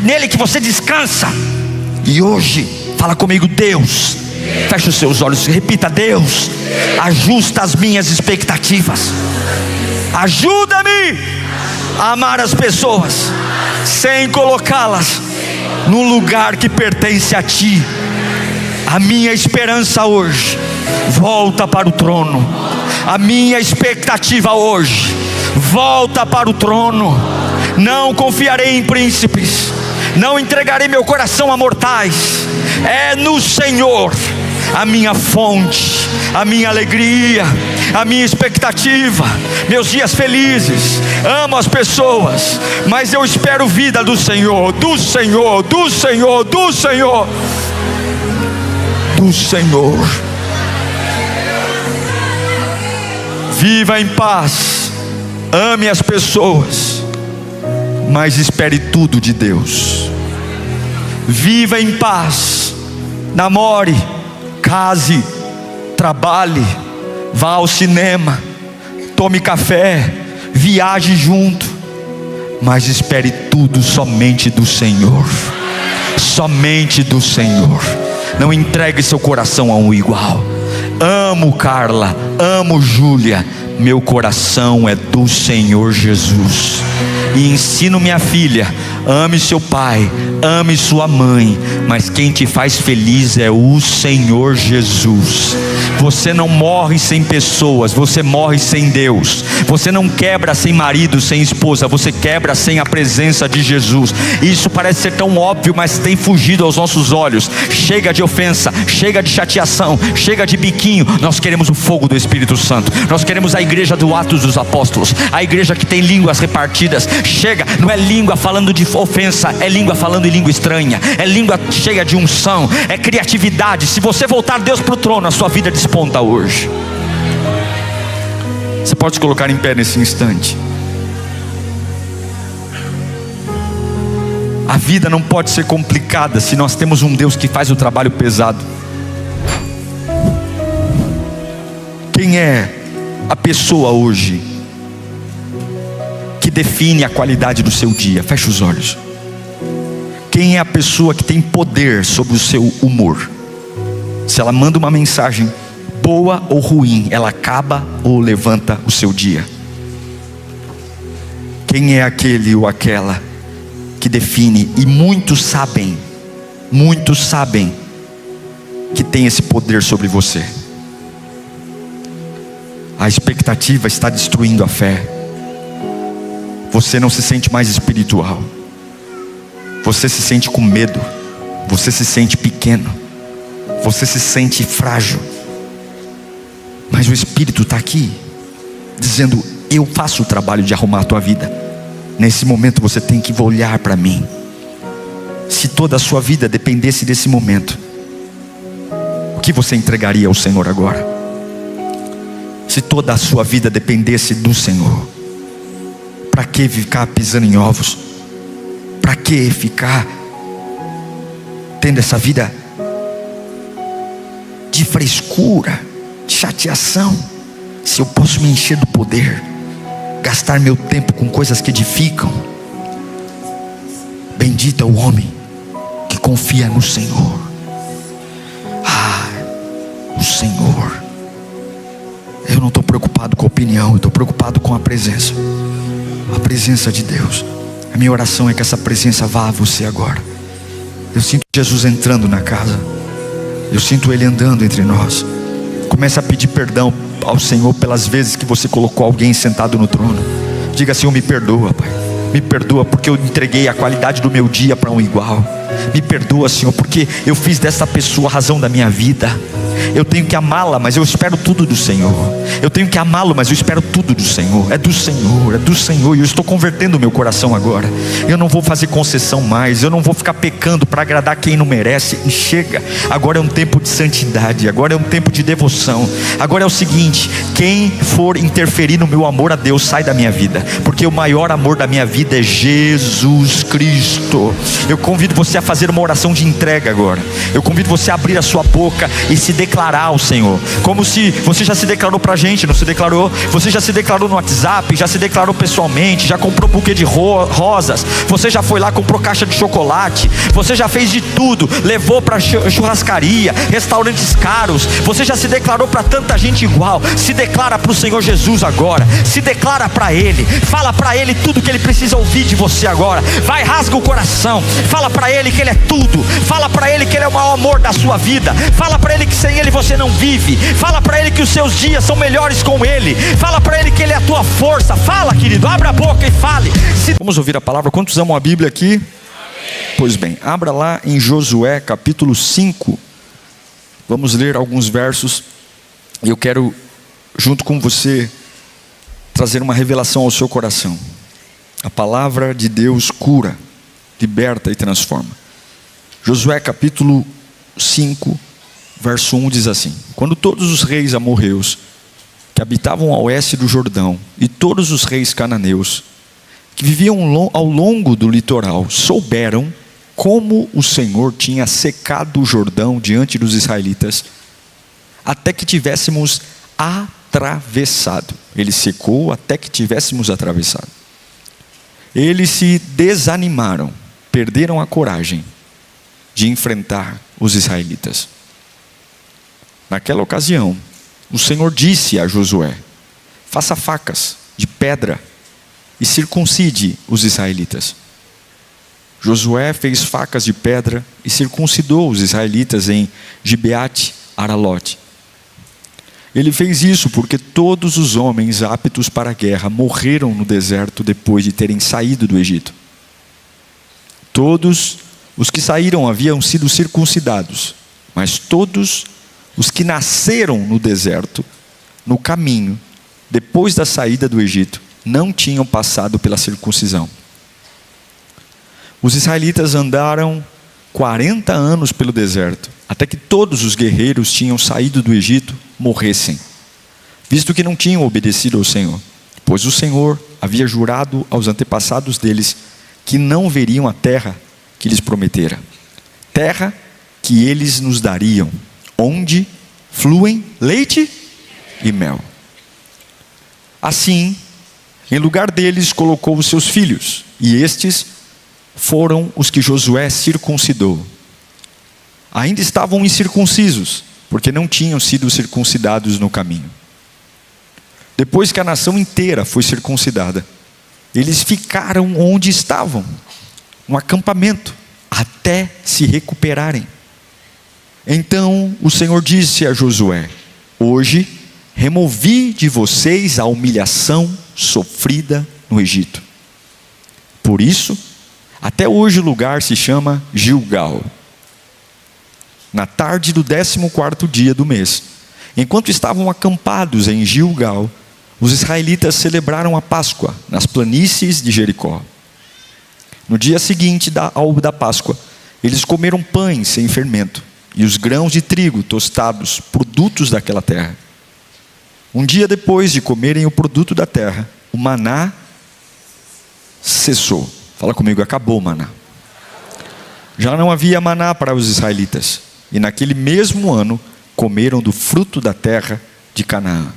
nele que você descansa. E hoje, fala comigo: Deus, fecha os seus olhos, repita: Deus, ajusta as minhas expectativas. Ajuda-me a amar as pessoas sem colocá-las num lugar que pertence a Ti. A minha esperança hoje volta para o trono. A minha expectativa hoje volta para o trono. Não confiarei em príncipes, não entregarei meu coração a mortais. É no Senhor a minha fonte, a minha alegria, a minha expectativa, meus dias felizes. Amo as pessoas, mas eu espero vida do Senhor, do Senhor, do Senhor, do Senhor, do Senhor. Viva em paz, ame as pessoas, mas espere tudo de Deus. Viva em paz, namore, case, trabalhe, vá ao cinema, tome café, viaje junto, mas espere tudo somente do Senhor. Somente do Senhor. Não entregue seu coração a um igual. Amo Carla, amo Júlia, meu coração é do Senhor Jesus. E ensino minha filha: ame seu pai, ame sua mãe, mas quem te faz feliz é o Senhor Jesus. Você não morre sem pessoas, você morre sem Deus. Você não quebra sem marido, sem esposa, você quebra sem a presença de Jesus. Isso parece ser tão óbvio, mas tem fugido aos nossos olhos. Chega de ofensa, chega de chateação, chega de biquinho. Nós queremos o fogo do Espírito Santo. Nós queremos a igreja do Atos dos Apóstolos, a igreja que tem línguas repartidas. Chega, não é língua falando de ofensa, é língua falando em língua estranha, é língua cheia de unção, é criatividade. Se você voltar Deus para o trono, a sua vida desponta hoje. Você pode se colocar em pé nesse instante. A vida não pode ser complicada se nós temos um Deus que faz o trabalho pesado. Quem é a pessoa hoje que define a qualidade do seu dia? Feche os olhos. Quem é a pessoa que tem poder sobre o seu humor? Se ela manda uma mensagem boa ou ruim, ela acaba ou levanta o seu dia. Quem é aquele ou aquela que define? E muitos sabem que tem esse poder sobre você. A expectativa está destruindo a fé. Você não se sente mais espiritual. Você se sente com medo. Você se sente pequeno. Você se sente frágil. Mas o Espírito está aqui dizendo: eu faço o trabalho de arrumar a tua vida. Nesse momento você tem que olhar para mim. Se toda a sua vida dependesse desse momento, o que você entregaria ao Senhor agora? Se toda a sua vida dependesse do Senhor, para que ficar pisando em ovos? Para que ficar tendo essa vida de frescura, de chateação, se eu posso me encher do poder, gastar meu tempo com coisas que edificam? Bendito é o homem que confia no Senhor. O Senhor. Eu não estou preocupado com a opinião, eu estou preocupado com a presença de Deus. A minha oração é que essa presença vá a você agora. Eu sinto Jesus entrando na casa, eu sinto Ele andando entre nós. Comece a pedir perdão ao Senhor pelas vezes que você colocou alguém sentado no trono. Diga: Senhor, me perdoa, Pai. Me perdoa porque eu entreguei a qualidade do meu dia para um igual. Me perdoa, Senhor, porque eu fiz dessa pessoa a razão da minha vida. Eu tenho que amá-la, mas eu espero tudo do Senhor. Eu tenho que amá-lo, mas eu espero tudo do Senhor. É do Senhor, é do Senhor. E eu estou convertendo o meu coração agora. Eu não vou fazer concessão mais. Eu não vou ficar pecando para agradar quem não merece. E chega. Agora é um tempo de santidade. Agora é um tempo de devoção. Agora é o seguinte: quem for interferir no meu amor a Deus, sai da minha vida. Porque o maior amor da minha vida é Jesus Cristo. Eu convido você a fazer uma oração de entrega agora. Eu convido você a abrir a sua boca e se declarar ao Senhor, como se você já se declarou pra gente, não se declarou? Você já se declarou no WhatsApp, já se declarou pessoalmente, já comprou buquê de rosas, você já foi lá, comprou caixa de chocolate, você já fez de tudo, levou pra churrascaria, restaurantes caros, você já se declarou pra tanta gente igual. Se declara pro Senhor Jesus agora, se declara pra Ele, fala pra Ele tudo que Ele precisa ouvir de você agora. Vai, rasga o coração, fala pra Ele que Ele é tudo, fala pra Ele que Ele é o maior amor da sua vida, fala pra Ele que sem Ele você não vive, fala pra Ele que os seus dias são melhores com Ele, fala pra Ele que Ele é a tua força. Fala, querido, abra a boca e fale. Vamos ouvir a palavra. Quantos amam a Bíblia aqui? Amém. Pois bem, abra lá em Josué capítulo 5. Vamos ler alguns versos. Eu quero, junto com você, trazer uma revelação ao seu coração. A palavra de Deus cura, liberta e transforma. Josué capítulo 5, verso 1 diz assim: quando todos os reis amorreus que habitavam ao oeste do Jordão e todos os reis cananeus que viviam ao longo do litoral souberam como o Senhor tinha secado o Jordão diante dos israelitas, até que tivéssemos atravessado. Ele secou até que tivéssemos atravessado. Eles se desanimaram, perderam a coragem de enfrentar os israelitas. Naquela ocasião, o Senhor disse a Josué: faça facas de pedra e circuncide os israelitas. Josué fez facas de pedra e circuncidou os israelitas em Gibeate Aralote. Ele fez isso porque todos os homens aptos para a guerra morreram no deserto depois de terem saído do Egito. Todos os que saíram haviam sido circuncidados, mas todos os que nasceram no deserto, no caminho, depois da saída do Egito, não tinham passado pela circuncisão. Os israelitas andaram 40 anos pelo deserto, até que todos os guerreiros tinham saído do Egito morressem, visto que não tinham obedecido ao Senhor, pois o Senhor havia jurado aos antepassados deles que não veriam a terra que lhes prometera, terra que eles nos dariam, onde fluem leite e mel. Assim, em lugar deles colocou os seus filhos, e estes foram os que Josué circuncidou. Ainda estavam incircuncisos, porque não tinham sido circuncidados no caminho. Depois que a nação inteira foi circuncidada, eles ficaram onde estavam, no acampamento, até se recuperarem. Então o Senhor disse a Josué: hoje removi de vocês a humilhação sofrida no Egito. Por isso, até hoje o lugar se chama Gilgal. Na tarde do 14º dia do mês, enquanto estavam acampados em Gilgal, os israelitas celebraram a Páscoa nas planícies de Jericó. No dia seguinte da Páscoa, eles comeram pães sem fermento e os grãos de trigo tostados, produtos daquela terra. Um dia depois de comerem o produto da terra, o maná cessou. Fala comigo: acabou o maná. Já não havia maná para os israelitas, e naquele mesmo ano comeram do fruto da terra de Canaã.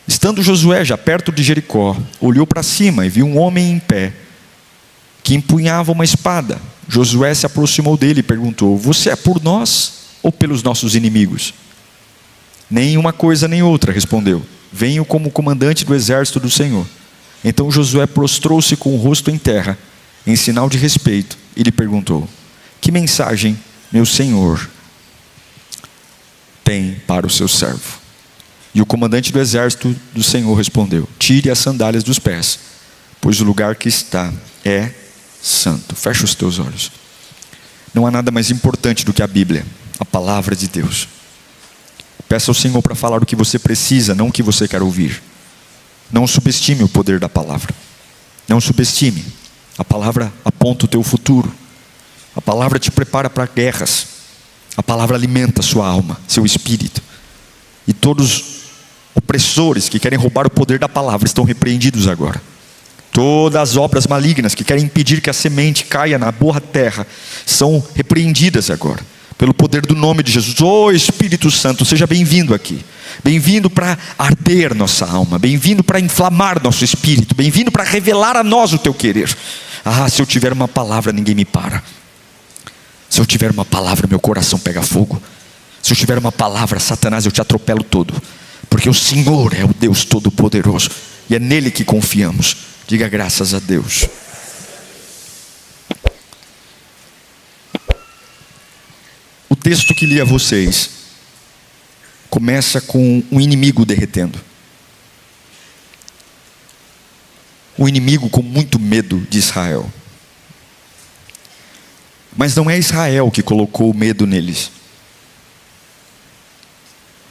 Estando Josué já perto de Jericó, olhou para cima e viu um homem em pé, que empunhava uma espada. Josué se aproximou dele e perguntou: você é por nós ou pelos nossos inimigos? Nem uma coisa nem outra, respondeu. Venho como comandante do exército do Senhor. Então Josué prostrou-se com o rosto em terra, em sinal de respeito, e lhe perguntou: que mensagem meu senhor tem para o seu servo? E o comandante do exército do Senhor respondeu: tire as sandálias dos pés, pois o lugar que está é santo. Fecha os teus olhos. Não há nada mais importante do que a Bíblia, a palavra de Deus. Peça ao Senhor para falar o que você precisa, não o que você quer ouvir. Não subestime o poder da palavra. Não subestime. A palavra aponta o teu futuro. A palavra te prepara para guerras. A palavra alimenta a sua alma, seu espírito. E todos os opressores que querem roubar o poder da palavra estão repreendidos agora. Todas as obras malignas que querem impedir que a semente caia na boa terra são repreendidas agora, pelo poder do nome de Jesus. Oh Espírito Santo, seja bem-vindo aqui. Bem-vindo para arder nossa alma. Bem-vindo para inflamar nosso espírito. Bem-vindo para revelar a nós o teu querer. Ah, se eu tiver uma palavra, ninguém me para. Se eu tiver uma palavra, meu coração pega fogo. Se eu tiver uma palavra, Satanás, eu te atropelo todo. Porque o Senhor é o Deus Todo-Poderoso. E é nele que confiamos. Diga graças a Deus. O texto que li a vocês começa com um inimigo derretendo. Um inimigo com muito medo de Israel. Mas não é Israel que colocou o medo neles.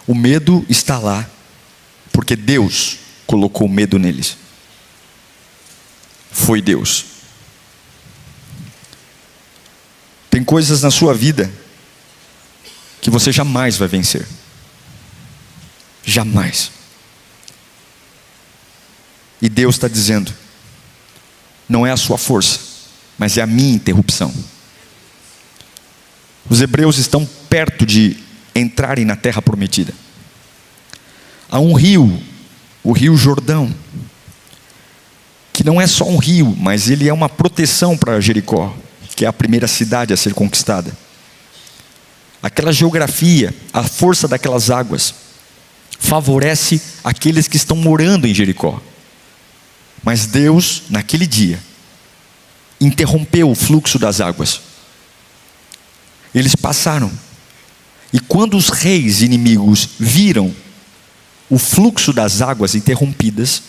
O medo está lá porque Deus colocou medo neles. Foi Deus. Tem coisas na sua vida que você jamais vai vencer. Jamais. E Deus está dizendo: não é a sua força, mas é a minha interrupção. Os hebreus estão perto de entrarem na terra prometida. Há um rio, o rio Jordão, que não é só um rio, mas ele é uma proteção para Jericó, que é a primeira cidade a ser conquistada. Aquela geografia, a força daquelas águas, favorece aqueles que estão morando em Jericó. Mas Deus, naquele dia, interrompeu o fluxo das águas. Eles passaram. E quando os reis inimigos viram o fluxo das águas interrompidas,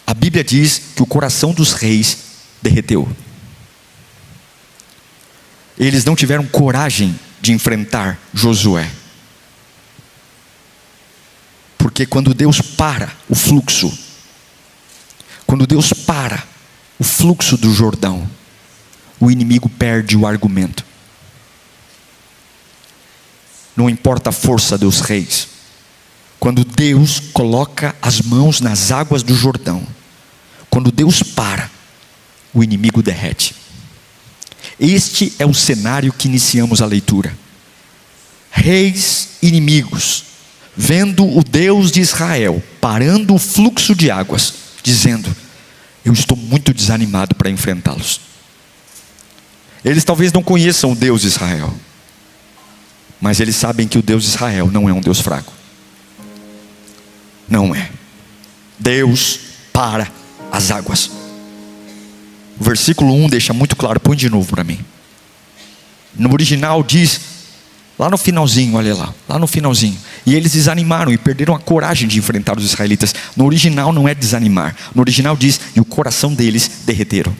a Bíblia diz que o coração dos reis derreteu. Eles não tiveram coragem de enfrentar Josué. Porque quando Deus para o fluxo, quando Deus para o fluxo do Jordão, o inimigo perde o argumento. Não importa a força dos reis. Quando Deus coloca as mãos nas águas do Jordão, quando Deus para, o inimigo derrete. Este é o cenário que iniciamos a leitura. Reis inimigos, vendo o Deus de Israel parando o fluxo de águas, dizendo: eu estou muito desanimado para enfrentá-los. Eles talvez não conheçam o Deus de Israel, mas eles sabem que o Deus de Israel não é um Deus fraco. Não é. Deus para as águas. O versículo 1 deixa muito claro. Põe de novo para mim. No original diz, lá no finalzinho, olha lá no finalzinho: e eles desanimaram e perderam a coragem de enfrentar os israelitas. No original não é desanimar. No original diz: e o coração deles derreteram.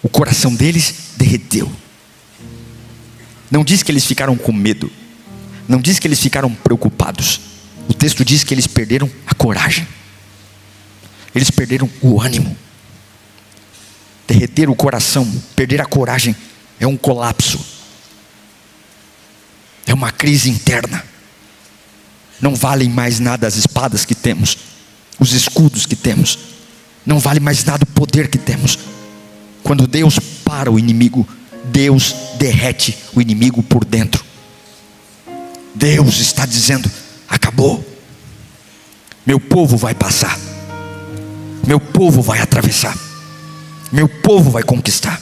O coração deles derreteu. Não diz que eles ficaram com medo. Não diz que eles ficaram preocupados. O texto diz que eles perderam a coragem. Eles perderam o ânimo. Derreter o coração, perder a coragem, é um colapso. É uma crise interna. Não valem mais nada as espadas que temos, os escudos que temos. Não vale mais nada o poder que temos. Quando Deus para o inimigo, Deus derrete o inimigo por dentro. Deus está dizendo: acabou. Meu povo vai passar. Meu povo vai atravessar. Meu povo vai conquistar.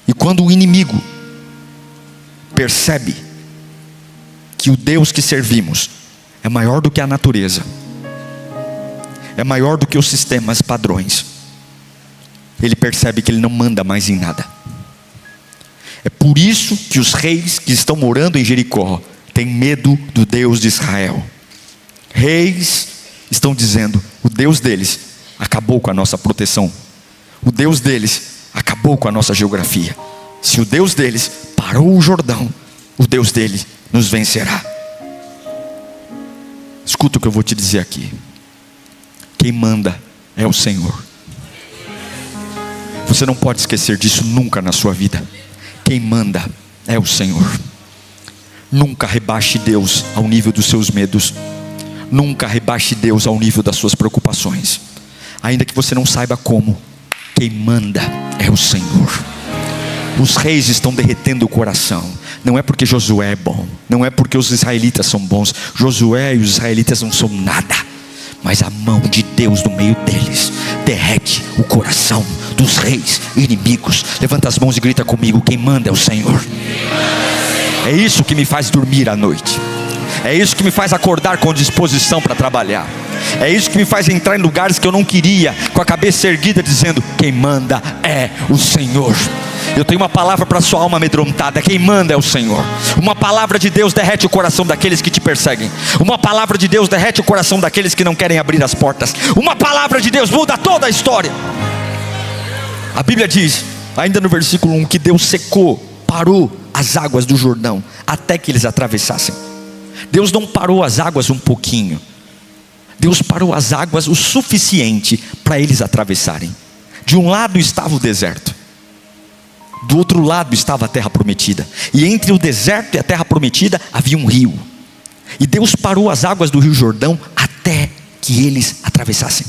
E quando o inimigo percebe que o Deus que servimos é maior do que a natureza, é maior do que os sistemas padrões, ele percebe que ele não manda mais em nada. É por isso que os reis que estão morando em Jericó têm medo do Deus de Israel. Reis estão dizendo: o Deus deles acabou com a nossa proteção, o Deus deles acabou com a nossa geografia. Se o Deus deles parou o Jordão, o Deus deles nos vencerá. Escuta o que eu vou te dizer aqui. Quem manda é o Senhor. Você não pode esquecer disso nunca na sua vida. Quem manda é o Senhor. Nunca rebaixe Deus ao nível dos seus medos. Nunca rebaixe Deus ao nível das suas preocupações. Ainda que você não saiba como, quem manda é o Senhor. Os reis estão derretendo o coração. Não é porque Josué é bom, não é porque os israelitas são bons. Josué e os israelitas não são nada, mas a mão de Deus no meio deles derrete o coração dos reis inimigos. Levanta as mãos e grita comigo: quem manda é o Senhor. É isso que me faz dormir à noite. É isso que me faz acordar com disposição para trabalhar. É isso que me faz entrar em lugares que eu não queria, com a cabeça erguida, dizendo: quem manda é o Senhor. Eu tenho uma palavra para a sua alma amedrontada: quem manda é o Senhor. Uma palavra de Deus derrete o coração daqueles que te perseguem. Uma palavra de Deus derrete o coração daqueles que não querem abrir as portas. Uma palavra de Deus muda toda a história. A Bíblia diz, ainda no versículo 1, que Deus secou, parou as águas do Jordão até que eles atravessassem. Deus não parou as águas um pouquinho. Deus parou as águas o suficiente para eles atravessarem. De um lado estava o deserto, do outro lado estava a terra prometida, e entre o deserto e a terra prometida havia um rio. E Deus parou as águas do rio Jordão até que eles atravessassem,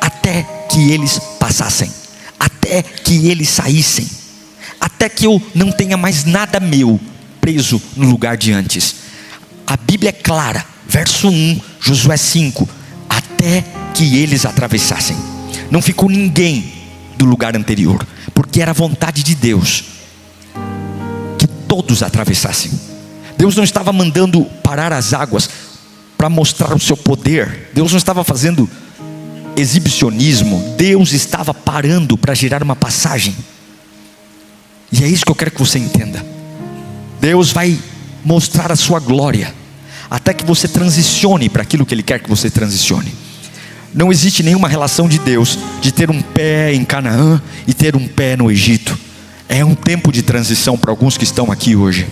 até que eles passassem, até que eles saíssem, até que eu não tenha mais nada meu preso no lugar de antes. A Bíblia é clara, verso 1, Josué 5, até que eles atravessassem. Não ficou ninguém do lugar anterior, porque era a vontade de Deus que todos atravessassem. Deus não estava mandando parar as águas para mostrar o seu poder. Deus não estava fazendo exibicionismo. Deus estava parando para gerar uma passagem. E é isso que eu quero que você entenda. Deus vai mostrar a sua glória até que você transicione para aquilo que Ele quer que você transicione. Não existe nenhuma relação de Deus de ter um pé em Canaã e ter um pé no Egito. É um tempo de transição para alguns que estão aqui hoje.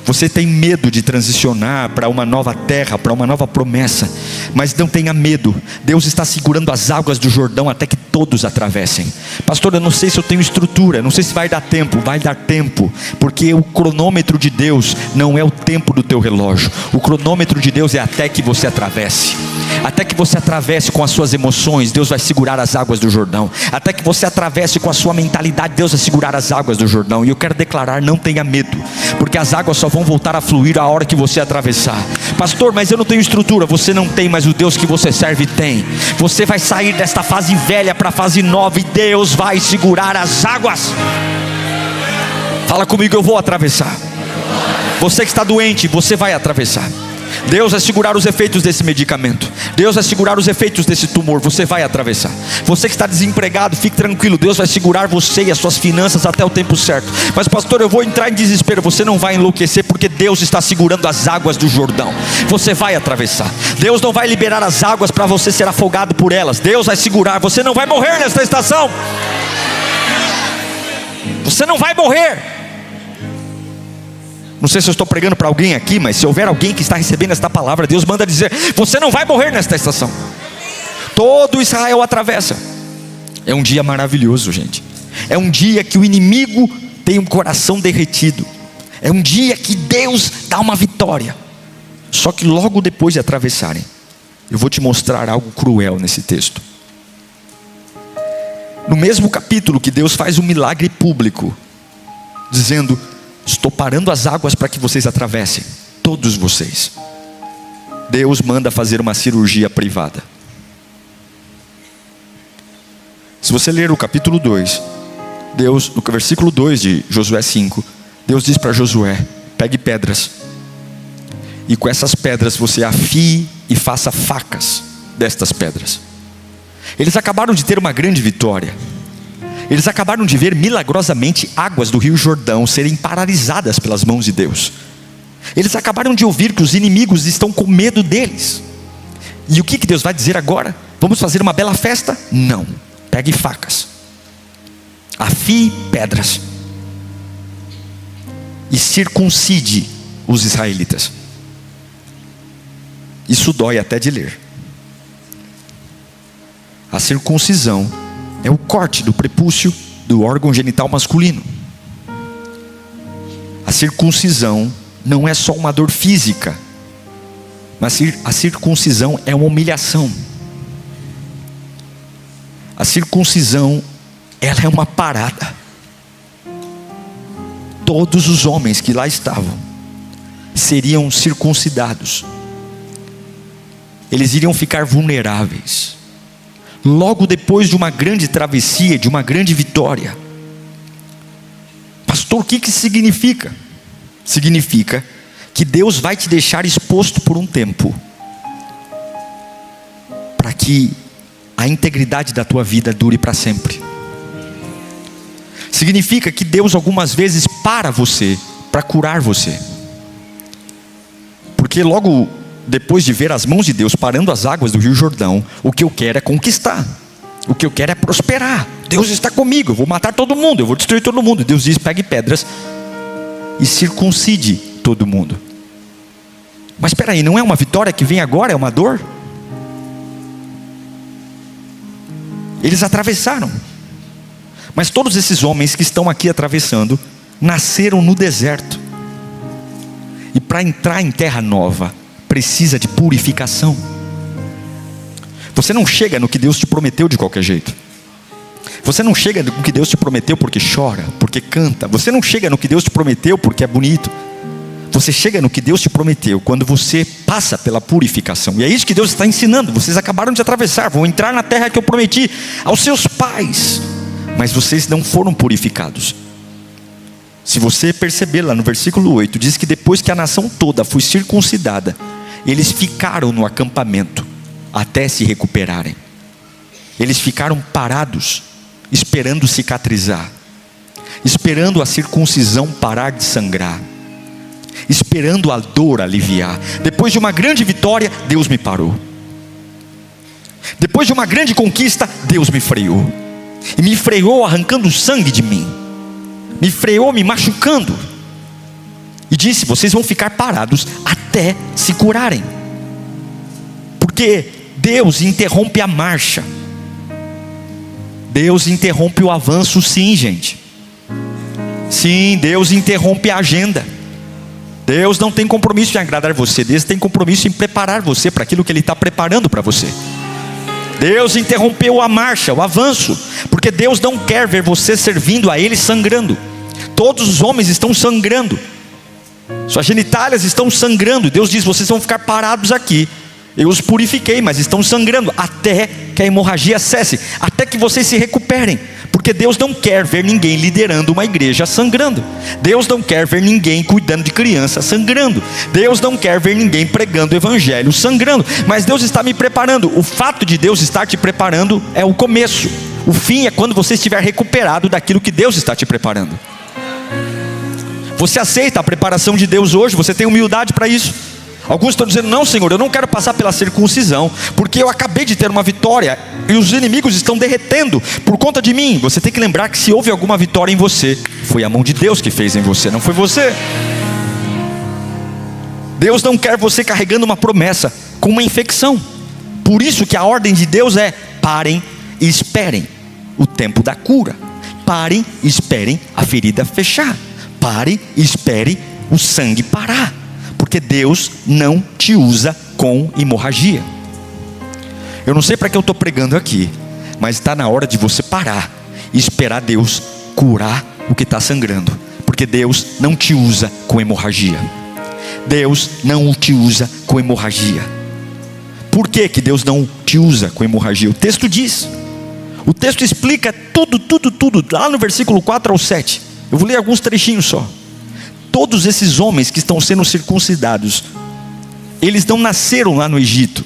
Você tem medo de transicionar para uma nova terra, para uma nova promessa, mas não tenha medo. Deus está segurando as águas do Jordão até que todos atravessem. Pastor, eu não sei se eu tenho estrutura, não sei se vai dar tempo. Vai dar tempo, porque o cronômetro de Deus não é o tempo do teu relógio. O cronômetro de Deus é até que você atravesse. Até que você atravesse com as suas emoções, Deus vai segurar as águas do Jordão. Até que você atravesse com a sua mentalidade, Deus vai segurar as águas do Jordão. E eu quero declarar: não tenha medo, porque as águas só vão voltar a fluir a hora que você atravessar. Pastor, mas eu não tenho estrutura. Você não tem, mas o Deus que você serve tem. Você vai sair desta fase velha para a fase nova, e Deus vai segurar as águas. Fala comigo: eu vou atravessar. Você que está doente, você vai atravessar. Deus vai segurar os efeitos desse medicamento. Deus vai segurar os efeitos desse tumor. Você vai atravessar. Você que está desempregado, fique tranquilo. Deus vai segurar você e as suas finanças até o tempo certo. Mas pastor, eu vou entrar em desespero. Você não vai enlouquecer, porque Deus está segurando as águas do Jordão. Você vai atravessar. Deus não vai liberar as águas para você ser afogado por elas. Deus vai segurar. Você não vai morrer nesta estação. Você não vai morrer. Não sei se eu estou pregando para alguém aqui, mas se houver alguém que está recebendo esta palavra, Deus manda dizer: você não vai morrer nesta estação. Todo Israel atravessa. É um dia maravilhoso, gente. É um dia que o inimigo tem um coração derretido. É um dia que Deus dá uma vitória. Só que logo depois de atravessarem, eu vou te mostrar algo cruel nesse texto. No mesmo capítulo que Deus faz um milagre público, dizendo: estou parando as águas para que vocês atravessem, todos vocês. Deus manda fazer uma cirurgia privada. Se você ler o capítulo 2, Deus, no versículo 2 de Josué 5, Deus diz para Josué: pegue pedras, e com essas pedras você afie e faça facas destas pedras. Eles acabaram de ter uma grande vitória. Eles acabaram de ver milagrosamente águas do rio Jordão serem paralisadas pelas mãos de Deus. Eles acabaram de ouvir que os inimigos estão com medo deles. E o que Deus vai dizer agora? Vamos fazer uma bela festa? Não. Pegue facas, afie pedras e circuncide os israelitas. Isso dói até de ler. A circuncisão é o corte do prepúcio do órgão genital masculino. A circuncisão não é só uma dor física, mas a circuncisão é uma humilhação. A circuncisão, ela é uma parada. Todos os homens que lá estavam seriam circuncidados. Eles iriam ficar vulneráveis. Logo depois de uma grande travessia, de uma grande vitória. Pastor, o que significa? Significa que Deus vai te deixar exposto por um tempo, para que a integridade da tua vida dure para sempre. Significa que Deus algumas vezes para você, para curar você. Porque logo depois de ver as mãos de Deus parando as águas do Rio Jordão, o que eu quero é conquistar, o que eu quero é prosperar. Deus está comigo, eu vou matar todo mundo, eu vou destruir todo mundo. Deus diz: pegue pedras e circuncide todo mundo. Mas espera aí, não é uma vitória que vem agora, é uma dor? Eles atravessaram, mas todos esses homens que estão aqui atravessando nasceram no deserto, e para entrar em terra nova precisa de purificação. Você não chega no que Deus te prometeu de qualquer jeito. Você não chega no que Deus te prometeu porque chora, porque canta. Você não chega no que Deus te prometeu porque é bonito. Você chega no que Deus te prometeu quando você passa pela purificação. E é isso que Deus está ensinando. Vocês acabaram de atravessar, vão entrar na terra que eu prometi aos seus pais, mas vocês não foram purificados. Se você perceber lá no versículo 8, diz que depois que a nação toda foi circuncidada, eles ficaram no acampamento até se recuperarem. Eles ficaram parados, esperando cicatrizar, esperando a circuncisão parar de sangrar, esperando a dor aliviar. Depois de uma grande vitória, Deus me parou. Depois de uma grande conquista, Deus me freou. E me freou arrancando sangue de mim, me freou me machucando, e disse: vocês vão ficar parados até se curarem. Porque Deus interrompe a marcha, Deus interrompe o avanço, sim, gente. Sim, Deus interrompe a agenda. Deus não tem compromisso em agradar você, Deus tem compromisso em preparar você para aquilo que Ele está preparando para você. Deus interrompeu a marcha, o avanço, porque Deus não quer ver você servindo a Ele sangrando. Todos os homens estão sangrando, suas genitálias estão sangrando. Deus diz: vocês vão ficar parados aqui, eu os purifiquei, mas estão sangrando, até que a hemorragia cesse, até que vocês se recuperem. Porque Deus não quer ver ninguém liderando uma igreja sangrando. Deus não quer ver ninguém cuidando de criança sangrando. Deus não quer ver ninguém pregando o evangelho sangrando. Mas Deus está me preparando. O fato de Deus estar te preparando é o começo. O fim é quando você estiver recuperado daquilo que Deus está te preparando. Você aceita a preparação de Deus hoje? Você tem humildade para isso? Alguns estão dizendo: não, Senhor, eu não quero passar pela circuncisão, porque eu acabei de ter uma vitória e os inimigos estão derretendo por conta de mim. Você tem que lembrar que se houve alguma vitória em você, foi a mão de Deus que fez em você, não foi você. Deus não quer você carregando uma promessa com uma infecção. Por isso que a ordem de Deus é: parem e esperem o tempo da cura. Parem e esperem a ferida fechar. Parem e esperem o sangue parar. Porque Deus não te usa com hemorragia. Eu não sei para que eu estou pregando aqui, mas está na hora de você parar e esperar Deus curar o que está sangrando. Porque Deus não te usa com hemorragia. Deus não te usa com hemorragia. Por que Deus não te usa com hemorragia? O texto diz, o texto explica tudo, lá no versículo 4 ao 7. Eu vou ler alguns trechinhos só. Todos esses homens que estão sendo circuncidados, eles não nasceram lá no Egito.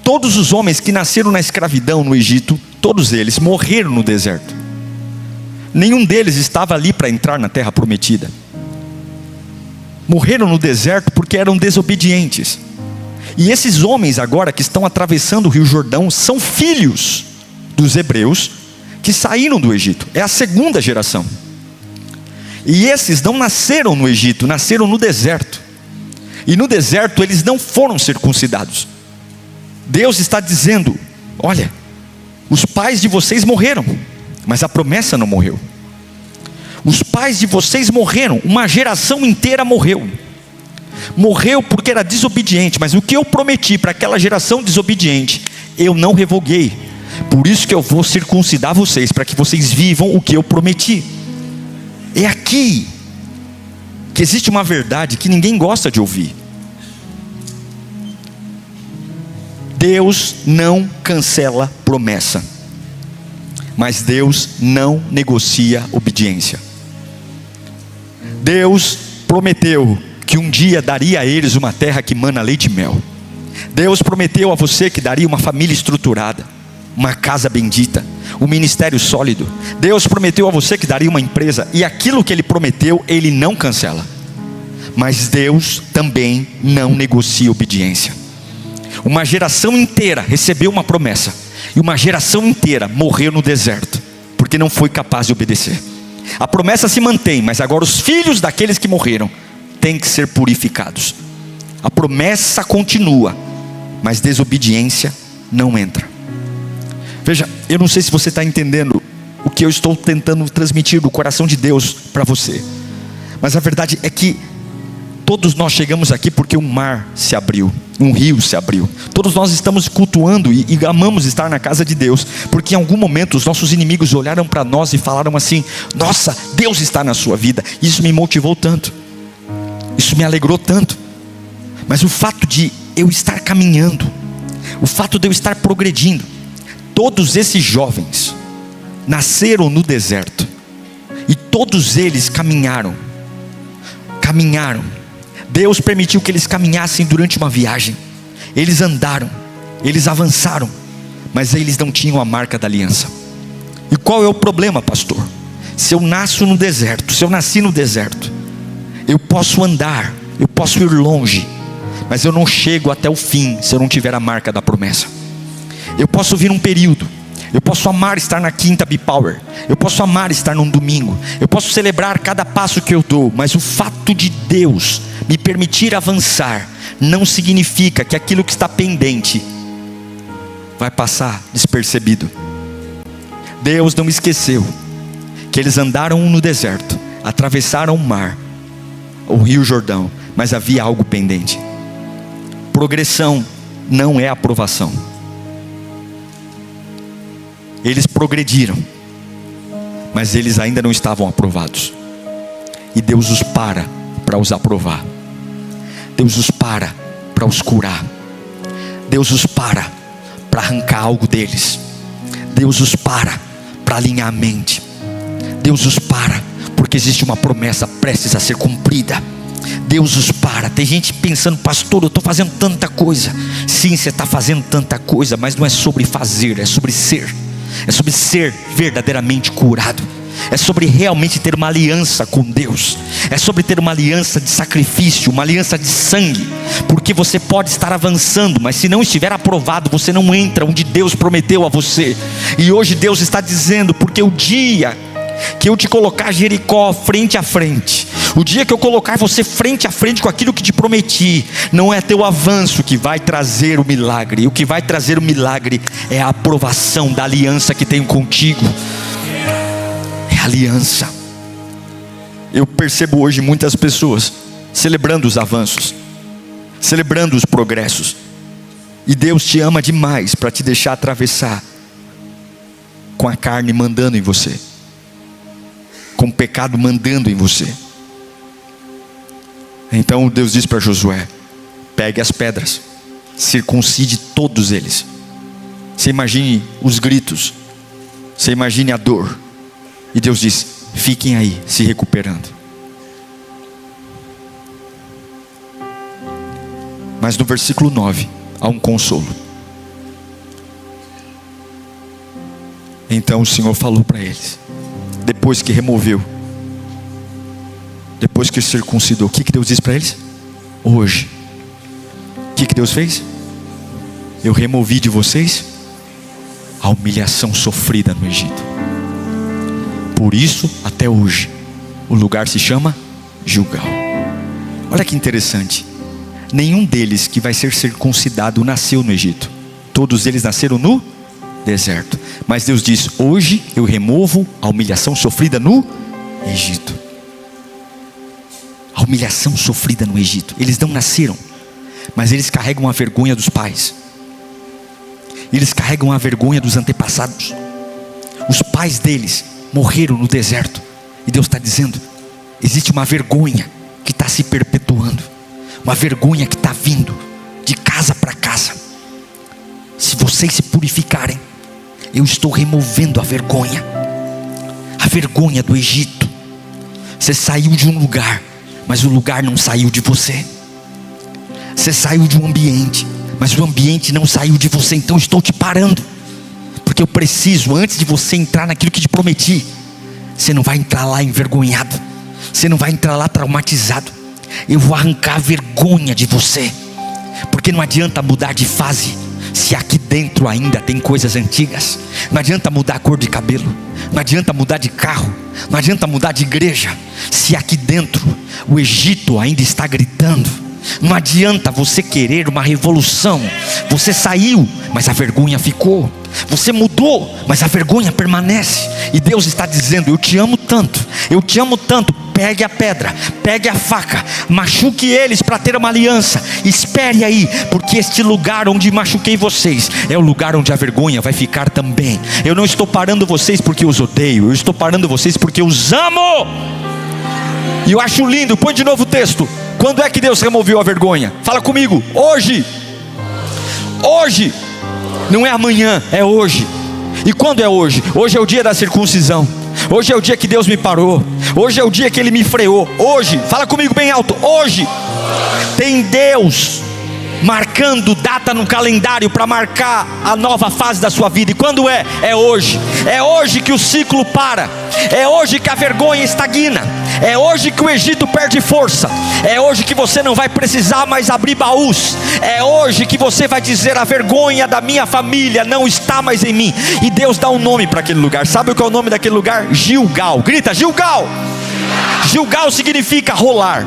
Todos os homens que nasceram na escravidão no Egito, todos eles morreram no deserto. Nenhum deles estava ali para entrar na terra prometida. morreram no deserto porque eram desobedientes. E esses homens agora que estão atravessando o Rio Jordão são filhos dos hebreus que saíram do Egito. É a segunda geração. E esses não nasceram no Egito, nasceram no deserto. E no deserto eles não foram circuncidados. Deus está dizendo: olha, os pais de vocês morreram, mas a promessa não morreu. Os pais de vocês morreram, uma geração inteira morreu. Morreu porque era desobediente, mas o que eu prometi para aquela geração desobediente, eu não revoguei. Por isso que eu vou circuncidar vocês, para que vocês vivam o que eu prometi. É aqui que existe uma verdade que ninguém gosta de ouvir. Deus não cancela promessa, mas Deus não negocia obediência. Deus prometeu que um dia daria a eles uma terra que mana leite e mel. Deus prometeu a você que daria uma família estruturada, uma casa bendita, um ministério sólido. Deus prometeu a você que daria uma empresa, e aquilo que Ele prometeu, Ele não cancela. Mas Deus também não negocia obediência. Uma geração inteira recebeu uma promessa, e uma geração inteira morreu no deserto, porque não foi capaz de obedecer. A promessa se mantém, mas agora os filhos daqueles que morreram têm que ser purificados. A promessa continua, mas desobediência não entra. Veja, eu não sei se você está entendendo o que eu estou tentando transmitir do coração de Deus para você, mas a verdade é que todos nós chegamos aqui porque um mar se abriu, um rio se abriu. Todos nós estamos cultuando e amamos estar na casa de Deus, porque em algum momento os nossos inimigos olharam para nós e falaram assim: nossa, Deus está na sua vida. Isso me motivou tanto, isso me alegrou tanto. Mas o fato de eu estar caminhando, o fato de eu estar progredindo, todos esses jovens nasceram no deserto, e todos eles caminharam. Deus permitiu que eles caminhassem durante uma viagem. Eles andaram, eles avançaram, mas eles não tinham a marca da aliança. E qual é o problema, pastor? Se eu nasci no deserto, eu posso andar, eu posso ir longe, mas eu não chego até o fim se eu não tiver a marca da promessa. Eu posso vir um período, eu posso amar estar na quinta B-Power, eu posso amar estar num domingo, eu posso celebrar cada passo que eu dou, mas o fato de Deus me permitir avançar não significa que aquilo que está pendente vai passar despercebido. Deus não esqueceu que eles andaram no deserto, atravessaram o mar, o Rio Jordão, mas havia algo pendente. Progressão não é aprovação. Eles progrediram, mas eles ainda não estavam aprovados. E Deus os para os aprovar. Deus os para os curar. Deus os para arrancar algo deles. Deus os para alinhar a mente. Deus os para porque existe uma promessa prestes a ser cumprida. Deus os para. Tem gente pensando: pastor, eu estou fazendo tanta coisa. Sim, você está fazendo tanta coisa, mas não é sobre fazer, é sobre ser. É sobre ser verdadeiramente curado. É sobre realmente ter uma aliança com Deus. É sobre ter uma aliança de sacrifício, uma aliança de sangue. Porque você pode estar avançando, mas se não estiver aprovado, você não entra onde Deus prometeu a você. E hoje Deus está dizendo: porque o dia que eu te colocar Jericó frente a frente, o dia que eu colocar você frente a frente com aquilo que te prometi, não é teu avanço que vai trazer o milagre. O que vai trazer o milagre é a aprovação da aliança que tenho contigo. É aliança. Eu percebo hoje muitas pessoas celebrando os avanços, celebrando os progressos, e Deus te ama demais para te deixar atravessar com a carne mandando em você, com o pecado mandando em você. Então Deus diz para Josué: pegue as pedras, circuncide todos eles. Você imagine os gritos, você imagine a dor, e Deus diz: fiquem aí se recuperando. Mas no versículo 9 há um consolo. Então o Senhor falou para eles, depois que removeu depois que circuncidou, o que Deus disse para eles? Hoje. O que Deus fez? Eu removi de vocês a humilhação sofrida no Egito. Por isso, até hoje, o lugar se chama Gilgal. Olha que interessante. Nenhum deles que vai ser circuncidado nasceu no Egito. Todos eles nasceram no deserto. Mas Deus diz: hoje eu removo a humilhação sofrida no Egito. A humilhação sofrida no Egito. Eles não nasceram, mas eles carregam a vergonha dos pais. Eles carregam a vergonha dos antepassados. Os pais deles morreram no deserto. E Deus está dizendo: existe uma vergonha que está se perpetuando, uma vergonha que está vindo de casa para casa. Se vocês se purificarem, eu estou removendo a vergonha do Egito. Você saiu de um lugar, mas o lugar não saiu de você. Você saiu de um ambiente, mas o ambiente não saiu de você. Então eu estou te parando, porque eu preciso, antes de você entrar naquilo que te prometi, você não vai entrar lá envergonhado, você não vai entrar lá traumatizado. Eu vou arrancar a vergonha de você, porque não adianta mudar de fase se aqui dentro ainda tem coisas antigas. Não adianta mudar a cor de cabelo, não adianta mudar de carro, não adianta mudar de igreja, se aqui dentro o Egito ainda está gritando. Não adianta você querer uma revolução. Você saiu, mas a vergonha ficou. Você mudou, mas a vergonha permanece. E Deus está dizendo: eu te amo tanto, eu te amo tanto. Pegue a pedra, pegue a faca, machuque eles para ter uma aliança. Espere aí, porque este lugar onde machuquei vocês é o lugar onde a vergonha vai ficar também. Eu não estou parando vocês porque os odeio, eu estou parando vocês porque os amo. E eu acho lindo. Põe de novo o texto. Quando é que Deus removeu a vergonha? Fala comigo. Hoje. Hoje. Não é amanhã, é hoje. E quando é hoje? Hoje é o dia da circuncisão. Hoje é o dia que Deus me parou. Hoje é o dia que Ele me freou. Hoje, fala comigo bem alto. Hoje tem Deus marcando data no calendário para marcar a nova fase da sua vida. E quando é? É hoje. É hoje que o ciclo para. É hoje que a vergonha estagna. É hoje que o Egito perde força. É hoje que você não vai precisar mais abrir baús. É hoje que você vai dizer: a vergonha da minha família não está mais em mim. E Deus dá um nome para aquele lugar. Sabe o que é o nome daquele lugar? Gilgal. Grita: Gilgal. Gilgal significa rolar.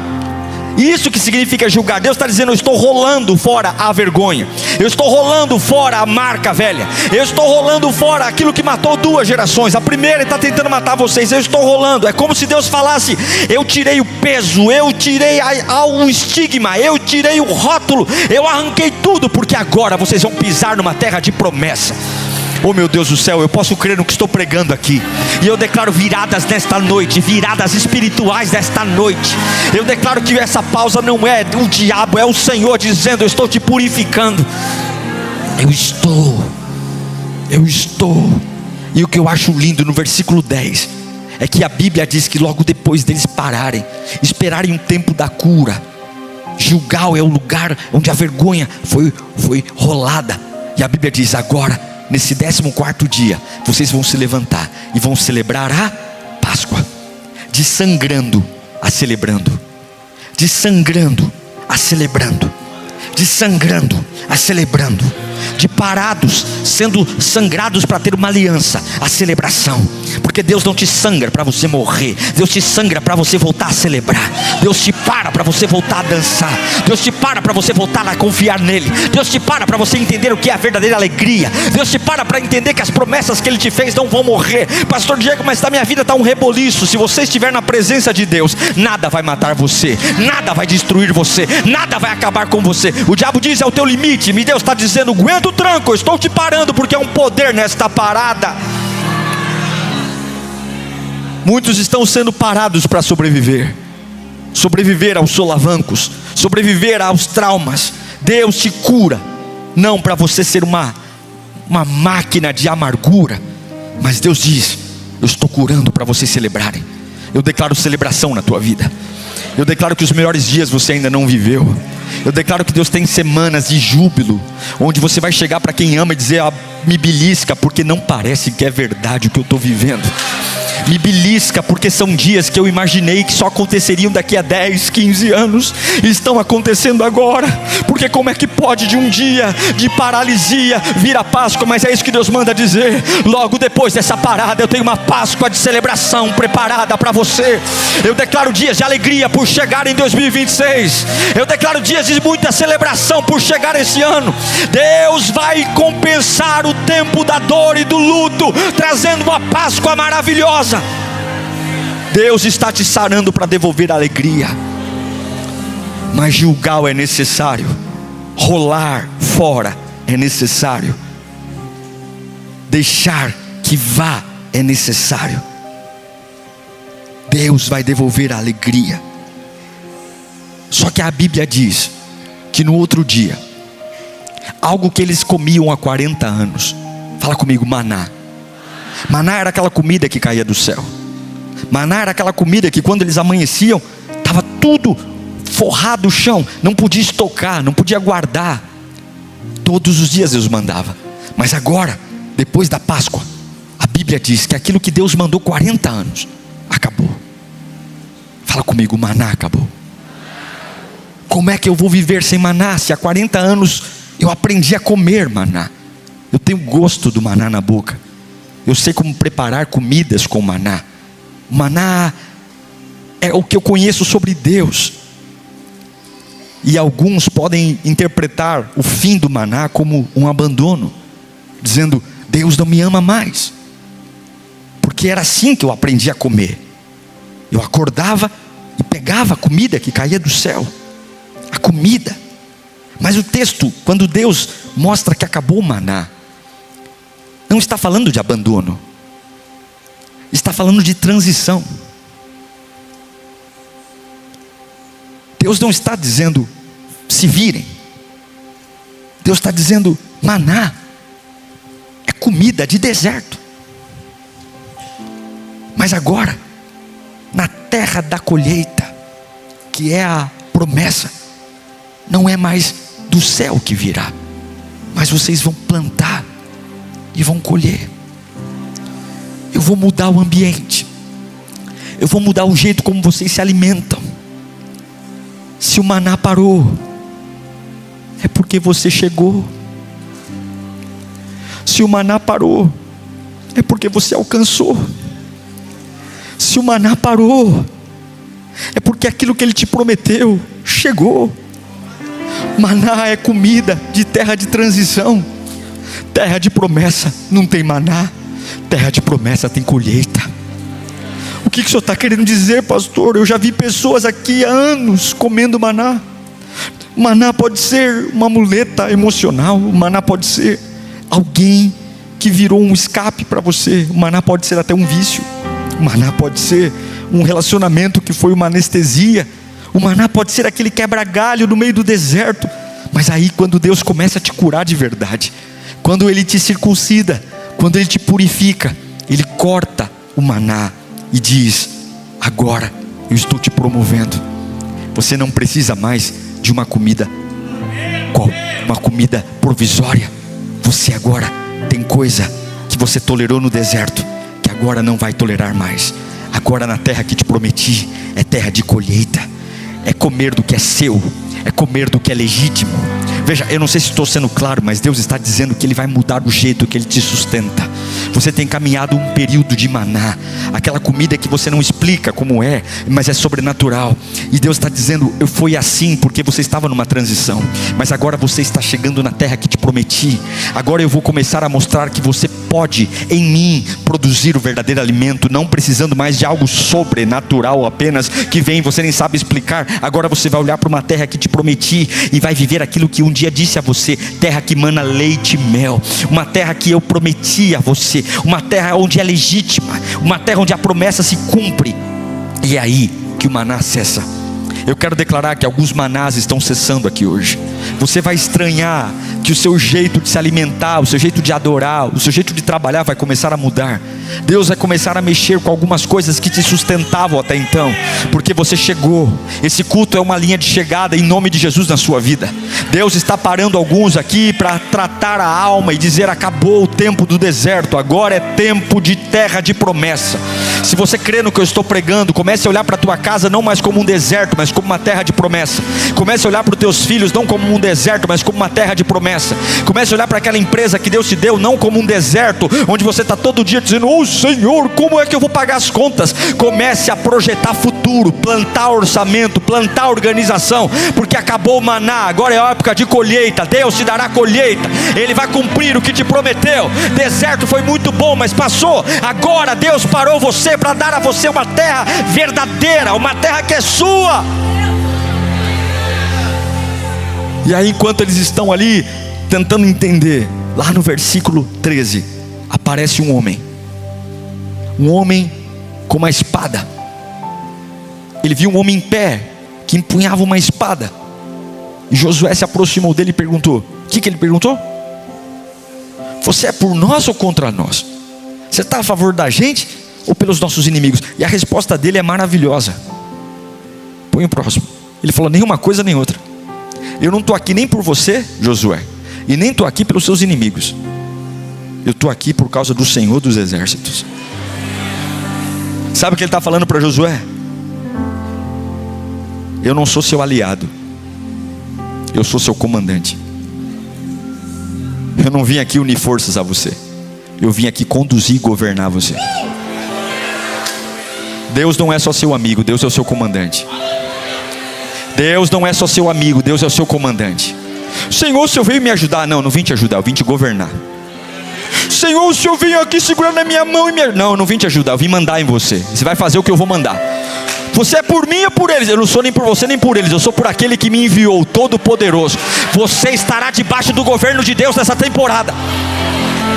Isso que significa julgar. Deus está dizendo: eu estou rolando fora a vergonha, eu estou rolando fora a marca velha, eu estou rolando fora aquilo que matou 2 gerações. A primeira está tentando matar vocês, eu estou rolando. É como se Deus falasse: eu tirei o peso, eu tirei o estigma, eu tirei o rótulo, eu arranquei tudo, porque agora vocês vão pisar numa terra de promessa. Oh meu Deus do céu, eu posso crer no que estou pregando aqui. E eu declaro viradas nesta noite, viradas espirituais nesta noite. Eu declaro que essa pausa não é o diabo, é o Senhor dizendo: eu estou te purificando. Eu estou. E o que eu acho lindo no versículo 10 é que a Bíblia diz que logo depois deles pararem, esperarem um tempo da cura, Gilgal é o lugar onde a vergonha foi rolada. E a Bíblia diz: agora, nesse 14º dia, vocês vão se levantar e vão celebrar a Páscoa. De sangrando a celebrando. De sangrando a celebrando. De sangrando a celebrando. De parados, sendo sangrados para ter uma aliança, a celebração. Porque Deus não te sangra para você morrer. Deus te sangra para você voltar a celebrar. Deus te para você voltar a dançar. Deus te para você voltar a confiar nele. Deus te para você entender o que é a verdadeira alegria. Deus te para entender que as promessas que Ele te fez não vão morrer. Pastor Diego, mas da minha vida está um reboliço. Se você estiver na presença de Deus, nada vai matar você, nada vai destruir você, nada vai acabar com você. O diabo diz: é o teu limite. E Deus está dizendo: aguenta o tranco, eu estou te parando, porque é um poder nesta parada. Muitos estão sendo parados para sobreviver. Sobreviver aos solavancos, sobreviver aos traumas. Deus te cura, não para você ser uma máquina de amargura, mas Deus diz: eu estou curando para vocês celebrarem. Eu declaro celebração na tua vida. Eu declaro que os melhores dias você ainda não viveu. Eu declaro que Deus tem semanas de júbilo, onde você vai chegar para quem ama e dizer: me belisca, porque não parece que é verdade o que eu estou vivendo. me belisca, porque são dias que eu imaginei que só aconteceriam daqui a 10, 15 anos, e estão acontecendo agora. Porque como é que pode de um dia de paralisia vir a Páscoa? Mas é isso que Deus manda dizer: logo depois dessa parada eu tenho uma Páscoa de celebração preparada para você. Eu declaro dias de alegria por chegar em 2026. Eu declaro dias de muita celebração por chegar esse ano. Deus vai compensar o tempo da dor e do luto, trazendo uma Páscoa maravilhosa. Deus está te sarando para devolver a alegria. Mas Gilgal é necessário, rolar fora é necessário, deixar que vá é necessário. Deus vai devolver a alegria. Só que a Bíblia diz que no outro dia, algo que eles comiam há 40 anos, fala comigo, maná. Maná era aquela comida que caía do céu. Maná era aquela comida que quando eles amanheciam, estava tudo forrado o chão, não podia estocar, não podia guardar. Todos os dias Deus mandava. Mas agora, depois da Páscoa, a Bíblia diz que aquilo que Deus mandou 40 anos, acabou. Fala comigo, maná acabou. Como é que eu vou viver sem maná, se há 40 anos eu aprendi a comer maná? Eu tenho gosto do maná na boca. Eu sei como preparar comidas com maná. Maná é o que eu conheço sobre Deus. E alguns podem interpretar o fim do maná como um abandono, dizendo: Deus não me ama mais. Porque era assim que eu aprendi a comer. Eu acordava e pegava a comida que caía do céu. A comida. Mas o texto, quando Deus mostra que acabou o maná, não está falando de abandono, está falando de transição. Deus não está dizendo: se virem. Deus está dizendo: maná é comida de deserto. Mas agora, na terra da colheita, que é a promessa, não é mais do céu que virá, mas vocês vão plantar e vão colher. Eu vou mudar o ambiente, eu vou mudar o jeito como vocês se alimentam. Se o maná parou, é porque você chegou. Se o maná parou, é porque você alcançou. Se o maná parou, é porque aquilo que Ele te prometeu chegou. Maná é comida de terra de transição. Terra de promessa não tem maná, terra de promessa tem colheita. O que o senhor está querendo dizer, pastor? Eu já vi pessoas aqui há anos comendo maná. Maná pode ser uma muleta emocional, o maná pode ser alguém que virou um escape para você, o maná pode ser até um vício, o maná pode ser um relacionamento que foi uma anestesia, o maná pode ser aquele quebra-galho no meio do deserto. Mas aí quando Deus começa a te curar de verdade, quando Ele te circuncida, quando Ele te purifica, Ele corta o maná e diz: agora eu estou te promovendo. Você não precisa mais de uma comida provisória. Você agora tem coisa que você tolerou no deserto, que agora não vai tolerar mais. Agora na terra que te prometi, é terra de colheita. É comer do que é seu, é comer do que é legítimo. Veja, eu não sei se estou sendo claro, mas Deus está dizendo que Ele vai mudar o jeito que Ele te sustenta. Você tem caminhado um período de maná, aquela comida que você não explica como é, mas é sobrenatural. E Deus está dizendo: eu fui assim porque você estava numa transição, mas agora você está chegando na terra que te prometi. Agora eu vou começar a mostrar que você pode em mim produzir o verdadeiro alimento, não precisando mais de algo sobrenatural apenas, que vem e você nem sabe explicar. Agora você vai olhar para uma terra que te prometi e vai viver aquilo que um dia disse a você: terra que mana leite e mel, uma terra que eu prometi a você, uma terra onde é legítima, uma terra onde a promessa se cumpre. E é aí que o maná cessa. Eu quero declarar que alguns manás estão cessando aqui hoje. Você vai estranhar que o seu jeito de se alimentar, o seu jeito de adorar, o seu jeito de trabalhar vai começar a mudar. Deus vai começar a mexer com algumas coisas que te sustentavam até então, porque você chegou. Esse culto é uma linha de chegada em nome de Jesus na sua vida. Deus está parando alguns aqui para tratar a alma e dizer: acabou o tempo do deserto, agora é tempo de terra de promessa. Se você crê no que eu estou pregando, comece a olhar para a tua casa não mais como um deserto, mas como uma terra de promessa. Comece a olhar para os teus filhos não como um deserto, mas como uma terra de promessa. Comece a olhar para aquela empresa que Deus te deu não como um deserto, onde você está todo dia dizendo: oh Senhor, como é que eu vou pagar as contas? Comece a projetar futuro, plantar orçamento, plantar organização, porque acabou o maná, agora é a época de colheita. Deus te dará colheita, Ele vai cumprir o que te prometeu. Deserto foi muito bom, mas passou. Agora Deus parou você para dar a você uma terra verdadeira, uma terra que é sua. E aí, enquanto eles estão ali tentando entender, lá no versículo 13, aparece um homem com uma espada. Ele viu um homem em pé, que empunhava uma espada. E Josué se aproximou dele e perguntou: o que ele perguntou? Você é por nós ou contra nós? Você está a favor da gente ou pelos nossos inimigos? E a resposta dele é maravilhosa. Põe o próximo. Ele falou: nenhuma coisa nem outra. Eu não estou aqui nem por você, Josué, e nem estou aqui pelos seus inimigos. Eu estou aqui por causa do Senhor dos Exércitos. Sabe o que ele está falando para Josué? Eu não sou seu aliado, eu sou seu comandante. Eu não vim aqui unir forças a você, eu vim aqui conduzir e governar você. Deus não é só seu amigo, Deus é o seu comandante. Deus não é só seu amigo, Deus é o seu comandante. Senhor, o Senhor veio me ajudar? Não, não vim te ajudar, eu vim te governar. Senhor, o Senhor veio aqui segurando a minha mão e Não, eu não vim te ajudar, eu vim mandar em você. Você vai fazer o que eu vou mandar. Você é por mim ou por eles? Eu não sou nem por você nem por eles, eu sou por aquele que me enviou, Todo-Poderoso. Você estará debaixo do governo de Deus nessa temporada.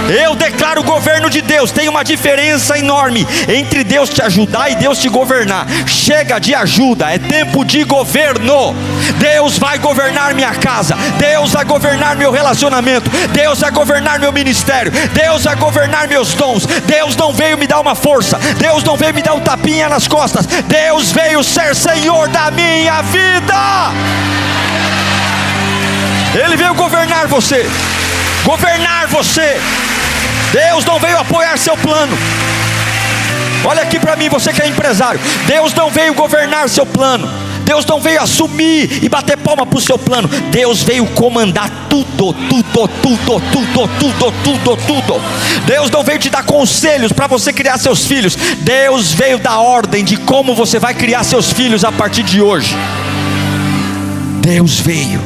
Eu declaro o governo de Deus. Tem uma diferença enorme entre Deus te ajudar e Deus te governar. Chega de ajuda, é tempo de governo. Deus vai governar minha casa, Deus vai governar meu relacionamento, Deus vai governar meu ministério, Deus vai governar meus dons. Deus não veio me dar uma força, Deus não veio me dar um tapinha nas costas, Deus veio ser Senhor da minha vida. Ele veio governar você. Governar você. Deus não veio apoiar seu plano. Olha aqui para mim, você que é empresário. Deus não veio governar seu plano. Deus não veio assumir e bater palma para o seu plano. Deus veio comandar tudo. Deus não veio te dar conselhos para você criar seus filhos. Deus veio dar ordem de como você vai criar seus filhos a partir de hoje. Deus veio.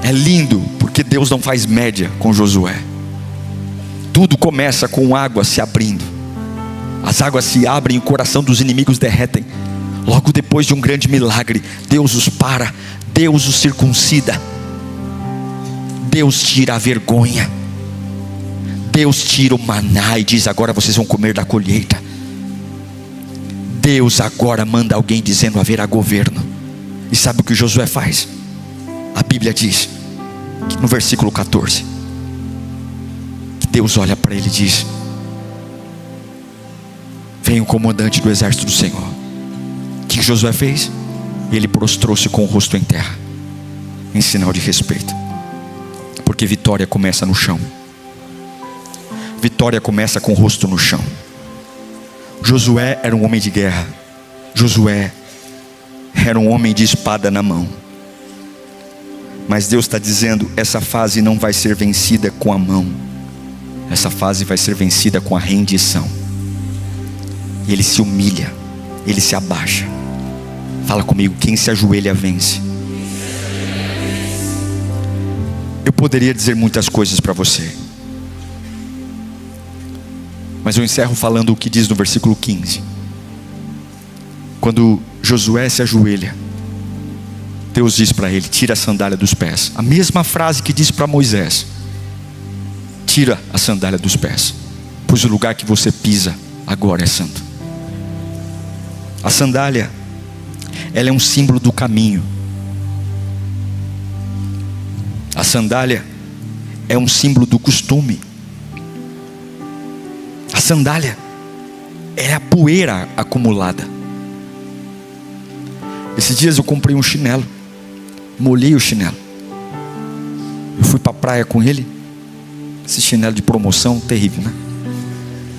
É lindo, porque Deus não faz média com Josué. Tudo começa com água se abrindo. As águas se abrem e o coração dos inimigos derretem. Logo depois de um grande milagre, Deus os para, Deus os circuncida, Deus tira a vergonha, Deus tira o maná e diz: agora vocês vão comer da colheita. Deus agora manda alguém dizendo: haverá governo. E sabe o que Josué faz? A Bíblia diz que no versículo 14, que Deus olha para ele e diz: vem o comandante do exército do Senhor. O que Josué fez? Ele prostrou-se com o rosto em terra, em sinal de respeito, porque vitória começa no chão. Vitória começa com o rosto no chão. Josué era um homem de guerra. Josué era um homem de espada na mão. Mas Deus está dizendo: essa fase não vai ser vencida com a mão, essa fase vai ser vencida com a rendição. E ele se humilha, ele se abaixa. Fala comigo: quem se ajoelha vence. Eu poderia dizer muitas coisas para você, mas eu encerro falando o que diz no versículo 15. Quando Josué se ajoelha, Deus diz para ele: tira a sandália dos pés. A mesma frase que disse para Moisés: tira a sandália dos pés, pois o lugar que você pisa agora é santo. A sandália, ela é um símbolo do caminho. A sandália é um símbolo do costume. A sandália é a poeira acumulada. Esses dias eu comprei um chinelo, molhei o chinelo. Eu fui para a praia com ele. Esse chinelo de promoção, terrível, né?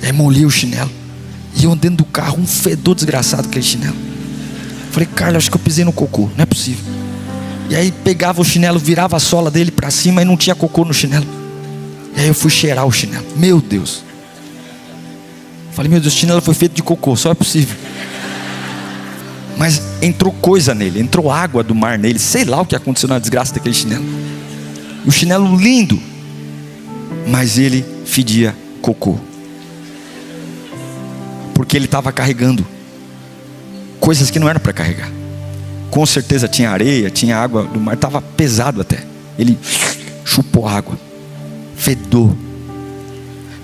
Aí molhei o chinelo. E eu dentro do carro, um fedor desgraçado aquele chinelo. Falei, Carla, acho que eu pisei no cocô, não é possível. E aí pegava o chinelo, virava a sola dele para cima e não tinha cocô no chinelo. E aí eu fui cheirar o chinelo. Meu Deus. Falei, meu Deus, o chinelo foi feito de cocô, só é possível. Mas entrou coisa nele, entrou água do mar nele. Sei lá o que aconteceu na desgraça daquele chinelo. O chinelo lindo, mas ele fedia cocô. Porque ele estava carregando coisas que não eram para carregar. Com certeza tinha areia, tinha água do mar, estava pesado até. Ele chupou água, fedor.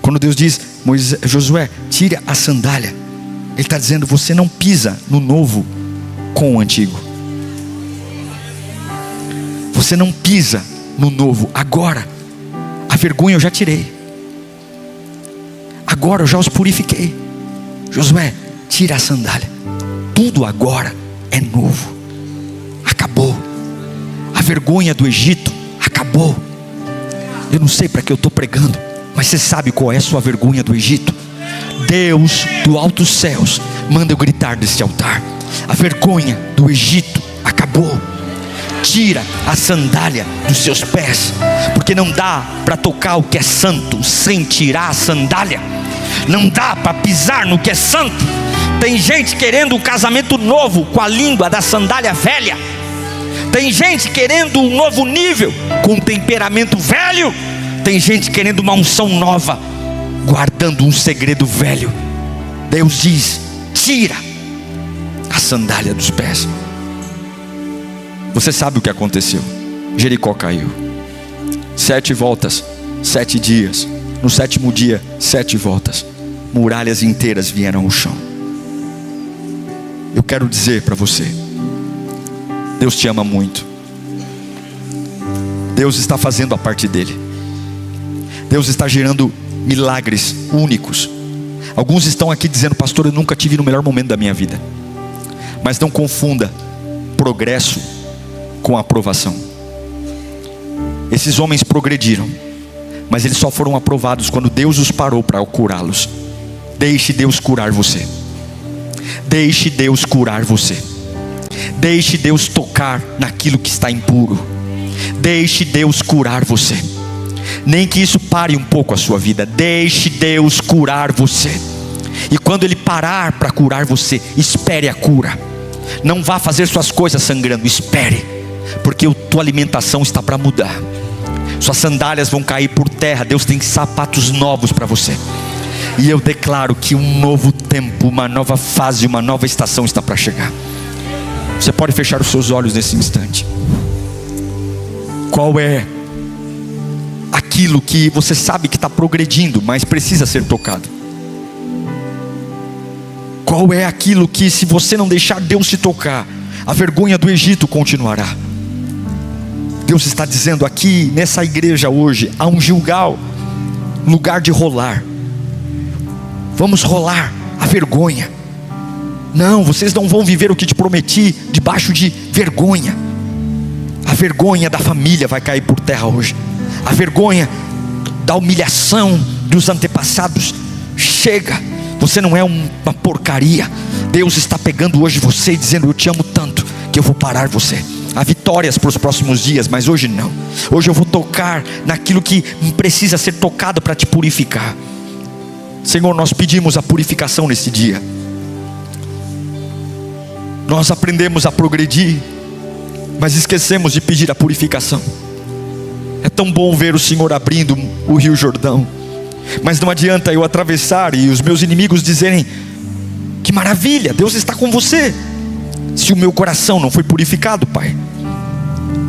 Quando Deus diz, Josué, tira a sandália, Ele está dizendo, você não pisa no novo com o antigo. Você não pisa no novo. Agora, a vergonha eu já tirei. Agora eu já os purifiquei. Josué, tira a sandália. Tudo agora é novo. Acabou. A vergonha do Egito acabou. Eu não sei para que eu estou pregando, mas você sabe qual é a sua vergonha do Egito? Deus do altos céus manda eu gritar desse altar: a vergonha do Egito acabou. Tira a sandália dos seus pés, porque não dá para tocar o que é santo sem tirar a sandália. Não dá para pisar no que é santo. Tem gente querendo um casamento novo com a língua da sandália velha. Tem gente querendo um novo nível com um temperamento velho. Tem gente querendo uma unção nova, guardando um segredo velho. Deus diz, tira a sandália dos pés. Você sabe o que aconteceu? Jericó caiu. 7 voltas, 7 dias. No 7º dia, 7 voltas. Muralhas inteiras vieram ao chão. Eu quero dizer para você, Deus te ama muito. Deus está fazendo a parte dele. Deus está gerando milagres únicos. Alguns estão aqui dizendo, pastor, eu nunca tive no melhor momento da minha vida. Mas não confunda progresso com aprovação. Esses homens progrediram, mas eles só foram aprovados quando Deus os parou para curá-los. Deixe Deus curar você. Deixe Deus curar você. Deixe Deus tocar naquilo que está impuro. Deixe Deus curar você. Nem que isso pare um pouco a sua vida. Deixe Deus curar você. E quando Ele parar para curar você, espere a cura. Não vá fazer suas coisas sangrando, espere, porque a tua alimentação está para mudar. Suas sandálias vão cair por terra. Deus tem sapatos novos para você. E eu declaro que um novo tempo, uma nova fase, uma nova estação está para chegar. Você pode fechar os seus olhos nesse instante. Qual é aquilo que você sabe que está progredindo, mas precisa ser tocado? Qual é aquilo que, se você não deixar Deus te tocar, a vergonha do Egito continuará? Deus está dizendo aqui nessa igreja hoje, há um Gilgal, lugar de rolar. Vamos rolar a vergonha. Não, vocês não vão viver o que te prometi debaixo de vergonha. A vergonha da família vai cair por terra hoje. A vergonha da humilhação dos antepassados. Chega, você não é uma porcaria. Deus está pegando hoje você e dizendo, eu te amo tanto que eu vou parar você. Há vitórias para os próximos dias, mas hoje não. Hoje eu vou tocar naquilo que precisa ser tocado para te purificar. Senhor, nós pedimos a purificação nesse dia. Nós aprendemos a progredir, mas esquecemos de pedir a purificação. É tão bom ver o Senhor abrindo o Rio Jordão, mas não adianta eu atravessar e os meus inimigos dizerem, que maravilha, Deus está com você, se o meu coração não foi purificado, Pai.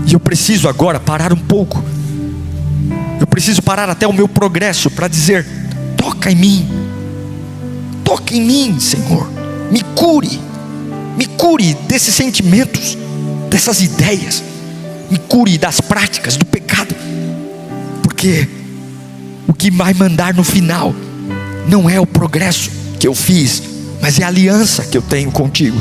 E eu preciso agora parar um pouco. Eu preciso parar até o meu progresso para dizer, toca em mim. Toca em mim, Senhor. Me cure desses sentimentos, dessas ideias. Me cure das práticas, do pecado. Porque o que vai mandar no final não é o progresso que eu fiz, mas é a aliança que eu tenho contigo.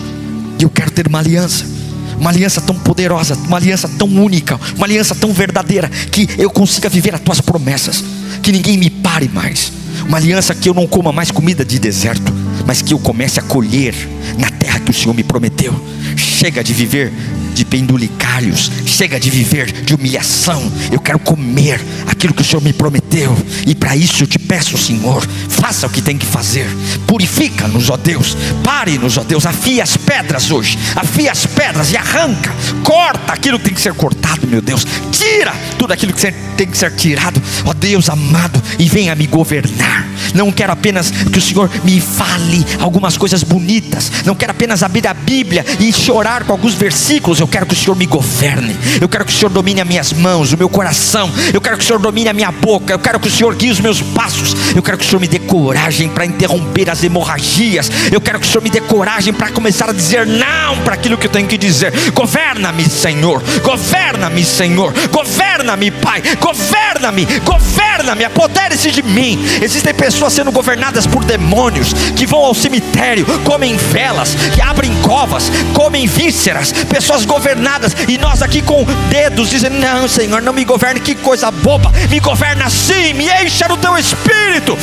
E eu quero ter uma aliança tão poderosa, uma aliança tão única, uma aliança tão verdadeira, que eu consiga viver as tuas promessas, que ninguém me pare mais. Uma aliança que eu não coma mais comida de deserto, mas que eu comece a colher na terra que o Senhor me prometeu. Chega de viver de pendulicários, chega de viver de humilhação. Eu quero comer aquilo que o Senhor me prometeu, e para isso eu te peço, Senhor, faça o que tem que fazer. Purifica-nos, ó Deus, pare-nos, ó Deus, afia as pedras hoje, afia as pedras e arranca, corta aquilo que tem que ser cortado, meu Deus, tira tudo aquilo que tem que ser tirado, ó Deus amado, e venha me governar. Não quero apenas que o Senhor me fale algumas coisas bonitas, não quero apenas abrir a Bíblia e chorar com alguns versículos. Eu quero que o Senhor me governe, eu quero que o Senhor domine as minhas mãos, o meu coração, eu quero que o Senhor domine a minha boca, eu quero que o Senhor guie os meus passos, eu quero que o Senhor me dê coragem para interromper as hemorragias, eu quero que o Senhor me dê coragem para começar a dizer não para aquilo que eu tenho que dizer. Governa-me, Senhor, governa-me, Senhor, governa-me, Pai, governa-me, governa-me, apodere-se de mim. Existem pessoas sendo governadas por demônios, que vão ao cemitério, comem velas, que abrem covas, comem vísceras, pessoas governadas, e nós aqui com dedos dizendo: não, Senhor, não me governe. Que coisa boba, me governa sim, me encha do teu Espírito,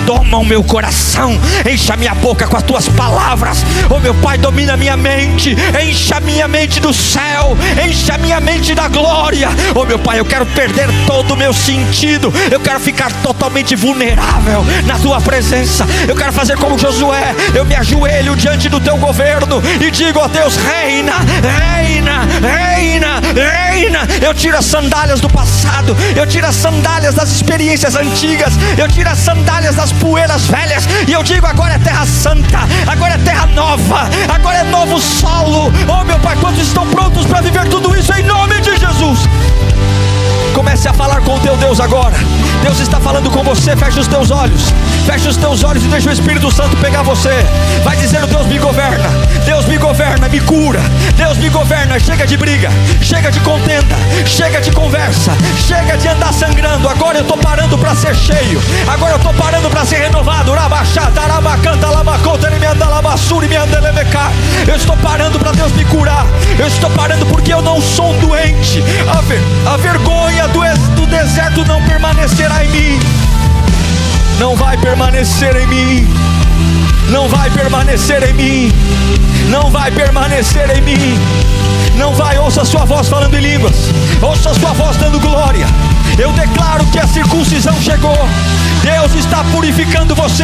toma o meu coração, encha a minha boca com as tuas palavras. Oh meu Pai, domina a minha mente, encha a minha mente do céu, encha a minha mente da glória. Oh meu Pai, eu quero perder todo o meu sentido, eu quero ficar totalmente vulnerável na tua presença. Eu quero fazer como Josué, eu me ajoelho diante do teu governo e digo: ó Deus, reina, reina, reina, reina. Eu tiro as sandálias do passado, eu tiro as sandálias das experiências antigas, eu tiro as sandálias das poeiras velhas, e eu digo: agora é terra santa, agora é terra nova, agora é novo solo. Oh meu Pai, quantos estão prontos para viver tudo isso em nome de Jesus? Comece a falar com o teu Deus agora. Deus está falando com você. Feche os teus olhos, feche os teus olhos e deixa o Espírito Santo pegar você. Vai dizendo: Deus me governa, Deus me governa, me cura, Deus me governa. Chega de briga, chega de contenda, chega de conversa, chega de andar sangrando. Agora eu estou parando para ser cheio, agora eu estou parando para ser renovado. Eu estou parando para Deus me curar, eu estou parando porque eu não sou um doente. A vergonha do deserto não permanecerá em mim, não vai permanecer em mim, não vai permanecer em mim, não vai permanecer em mim, não vai. Ouça a sua voz falando em línguas, ouça a sua voz dando glória. Eu declaro que a circuncisão chegou, Deus está purificando você.